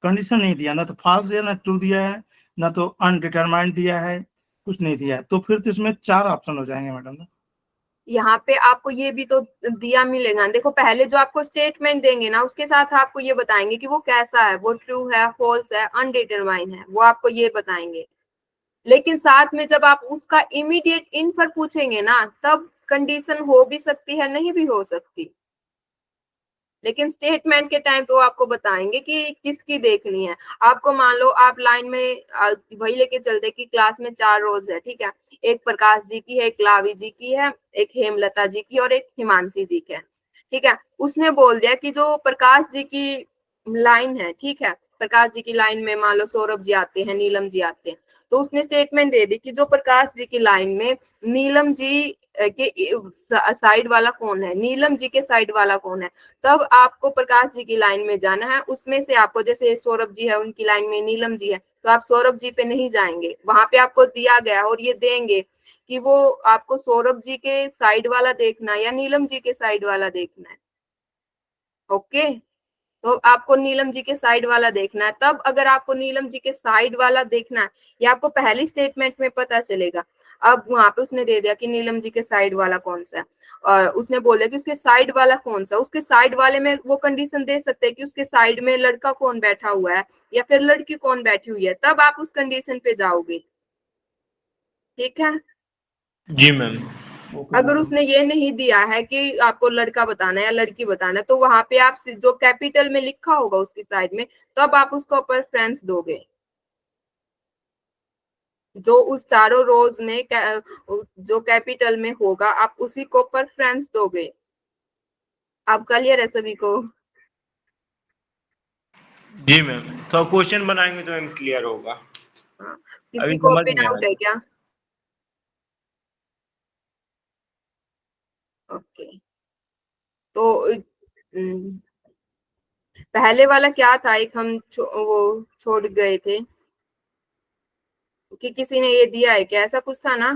कंडीशन नहीं दिया, ना तो फॉल्स दिया ना ट्रू दिया है, ना तो अनडिटरमाइंड दिया है, कुछ नहीं दिया है, तो फिर तो इसमें 4 ऑप्शन हो जाएंगे मैडम। यहाँ पे आपको ये भी तो दिया मिलेगा। देखो पहले जो आपको स्टेटमेंट देंगे ना, उसके साथ आपको ये बताएंगे कि वो कैसा है, वो ट्रू है, फॉल्स है, अनडिटरमाइन है, वो आपको ये बताएंगे। लेकिन साथ में जब आप उसका इमीडिएट इन्फर पूछेंगे ना, तब कंडीशन हो भी सकती है, नहीं भी हो सकती। लेकिन स्टेटमेंट के टाइम पे वो आपको बताएंगे कि किसकी देखनी है। आपको मान लो आप लाइन में वही लेके चलते कि क्लास में 4 रोज है, ठीक है। एक प्रकाश जी की है, एक लावी जी की है, एक हेमलता जी की और एक हिमांशी जी की है, ठीक है। उसने बोल दिया कि जो प्रकाश जी की लाइन है, ठीक है, प्रकाश जी की लाइन में मान लो सौरभ जी आते हैं, नीलम जी आते हैं, तो उसने स्टेटमेंट दे दी कि जो प्रकाश जी की लाइन में नीलम जी के साइड वाला कौन है, नीलम जी के साइड वाला कौन है। तब आपको प्रकाश जी की लाइन में जाना है। उसमें से आपको, जैसे सौरभ जी है उनकी लाइन में नीलम जी है, तो आप सौरभ जी पे नहीं जाएंगे। वहां पे आपको दिया गया और ये देंगे कि वो आपको सौरभ जी के साइड वाला देखना है या नीलम जी के साइड वाला देखना है। ओके, तो आपको नीलम जी के साइड वाला देखना है। तब अगर आपको नीलम जी के साइड वाला देखना है, ये आपको पहली स्टेटमेंट में पता चलेगा। अब वहां पे उसने दे दिया कि नीलम जी के साइड वाला कौन सा है, और उसने बोल दिया कि उसके साइड वाला कौन सा। उसके साइड वाले में वो कंडीशन दे सकते हैं कि उसके साइड में लड़का कौन बैठा हुआ है या फिर लड़की कौन बैठी हुई है, तब आप उस कंडीशन पे जाओगे, ठीक है। जी मैम। अगर उसने ये नहीं दिया है कि आपको लड़का बताना है या लड़की बताना है, तो वहां पे आप जो कैपिटल में लिखा होगा उसकी साइड में, तब आप उसको प्रेफरेंस दोगे। जो उस चारों रोज में जो कैपिटल में होगा, आप उसी को प्रेफरेंस दोगे। आप क्लियर है सभी को? जी मैम, तो क्वेश्चन बनाएंगे तो मैम क्लियर होगा। हाँ। अभी किसी को समझ भी में आ डाउट रहा है क्या? ओके, तो पहले वाला क्या था, एक हम वो छोड़ गए थे कि किसी ने ये दिया है क्या, ऐसा कुछ था ना?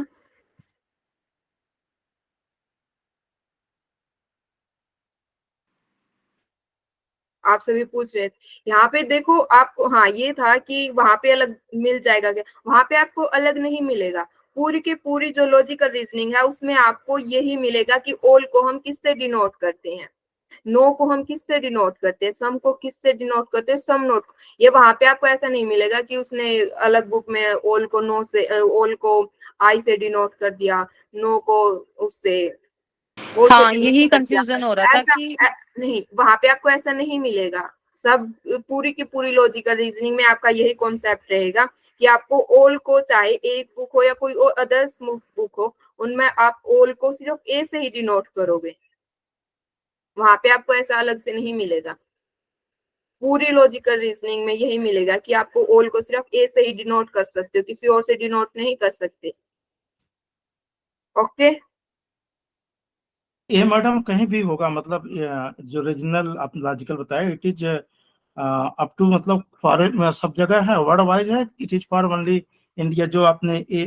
आप सभी पूछ रहे थे। यहाँ पे देखो आपको, हाँ ये था कि वहां पे अलग मिल जाएगा क्या, वहां पे आपको अलग नहीं मिलेगा। पूरी की पूरी जो लॉजिकल रीजनिंग है उसमें आपको यही मिलेगा कि ऑल को हम किससे डिनोट करते हैं। नो को हम किससे डिनोट करते हैं, सम को किससे डिनोट करते हैं, सम नोट। ये वहां पे आपको ऐसा नहीं मिलेगा कि उसने अलग बुक में ऑल को नो से, ऑल को आई से डिनोट कर दिया, नो को उससे ओ से हाँ, denote यही कर दिया। कंफ्यूजन हो रहा था ऐसा कि नहीं, वहां पे आपको ऐसा नहीं मिलेगा। सब पूरी की पूरी लॉजिकल रीजनिंग में आपका यही कॉन्सेप्ट रहेगा कि आपको ऑल को, चाहे एक बुक हो या कोई अदर्स बुक हो, उनमें आप ऑल को सिर्फ ए से ही डिनोट करोगे। वहां पे आपको ऐसा अलग से नहीं मिलेगा। पूरी लॉजिकल रीजनिंग में यही मिलेगा कि आपको ऑल को सिर्फ ए से ही डिनोट कर सकते हो, किसी और से डिनोट नहीं कर सकते। ओके। ये मैडम कहीं भी होगा, मतलब जो रीजनल आप लॉजिकल बताया, इट इज अप टू, मतलब फॉरेन सब जगह है, वर्ल्ड वाइज है, it is for only India, जो आपने ए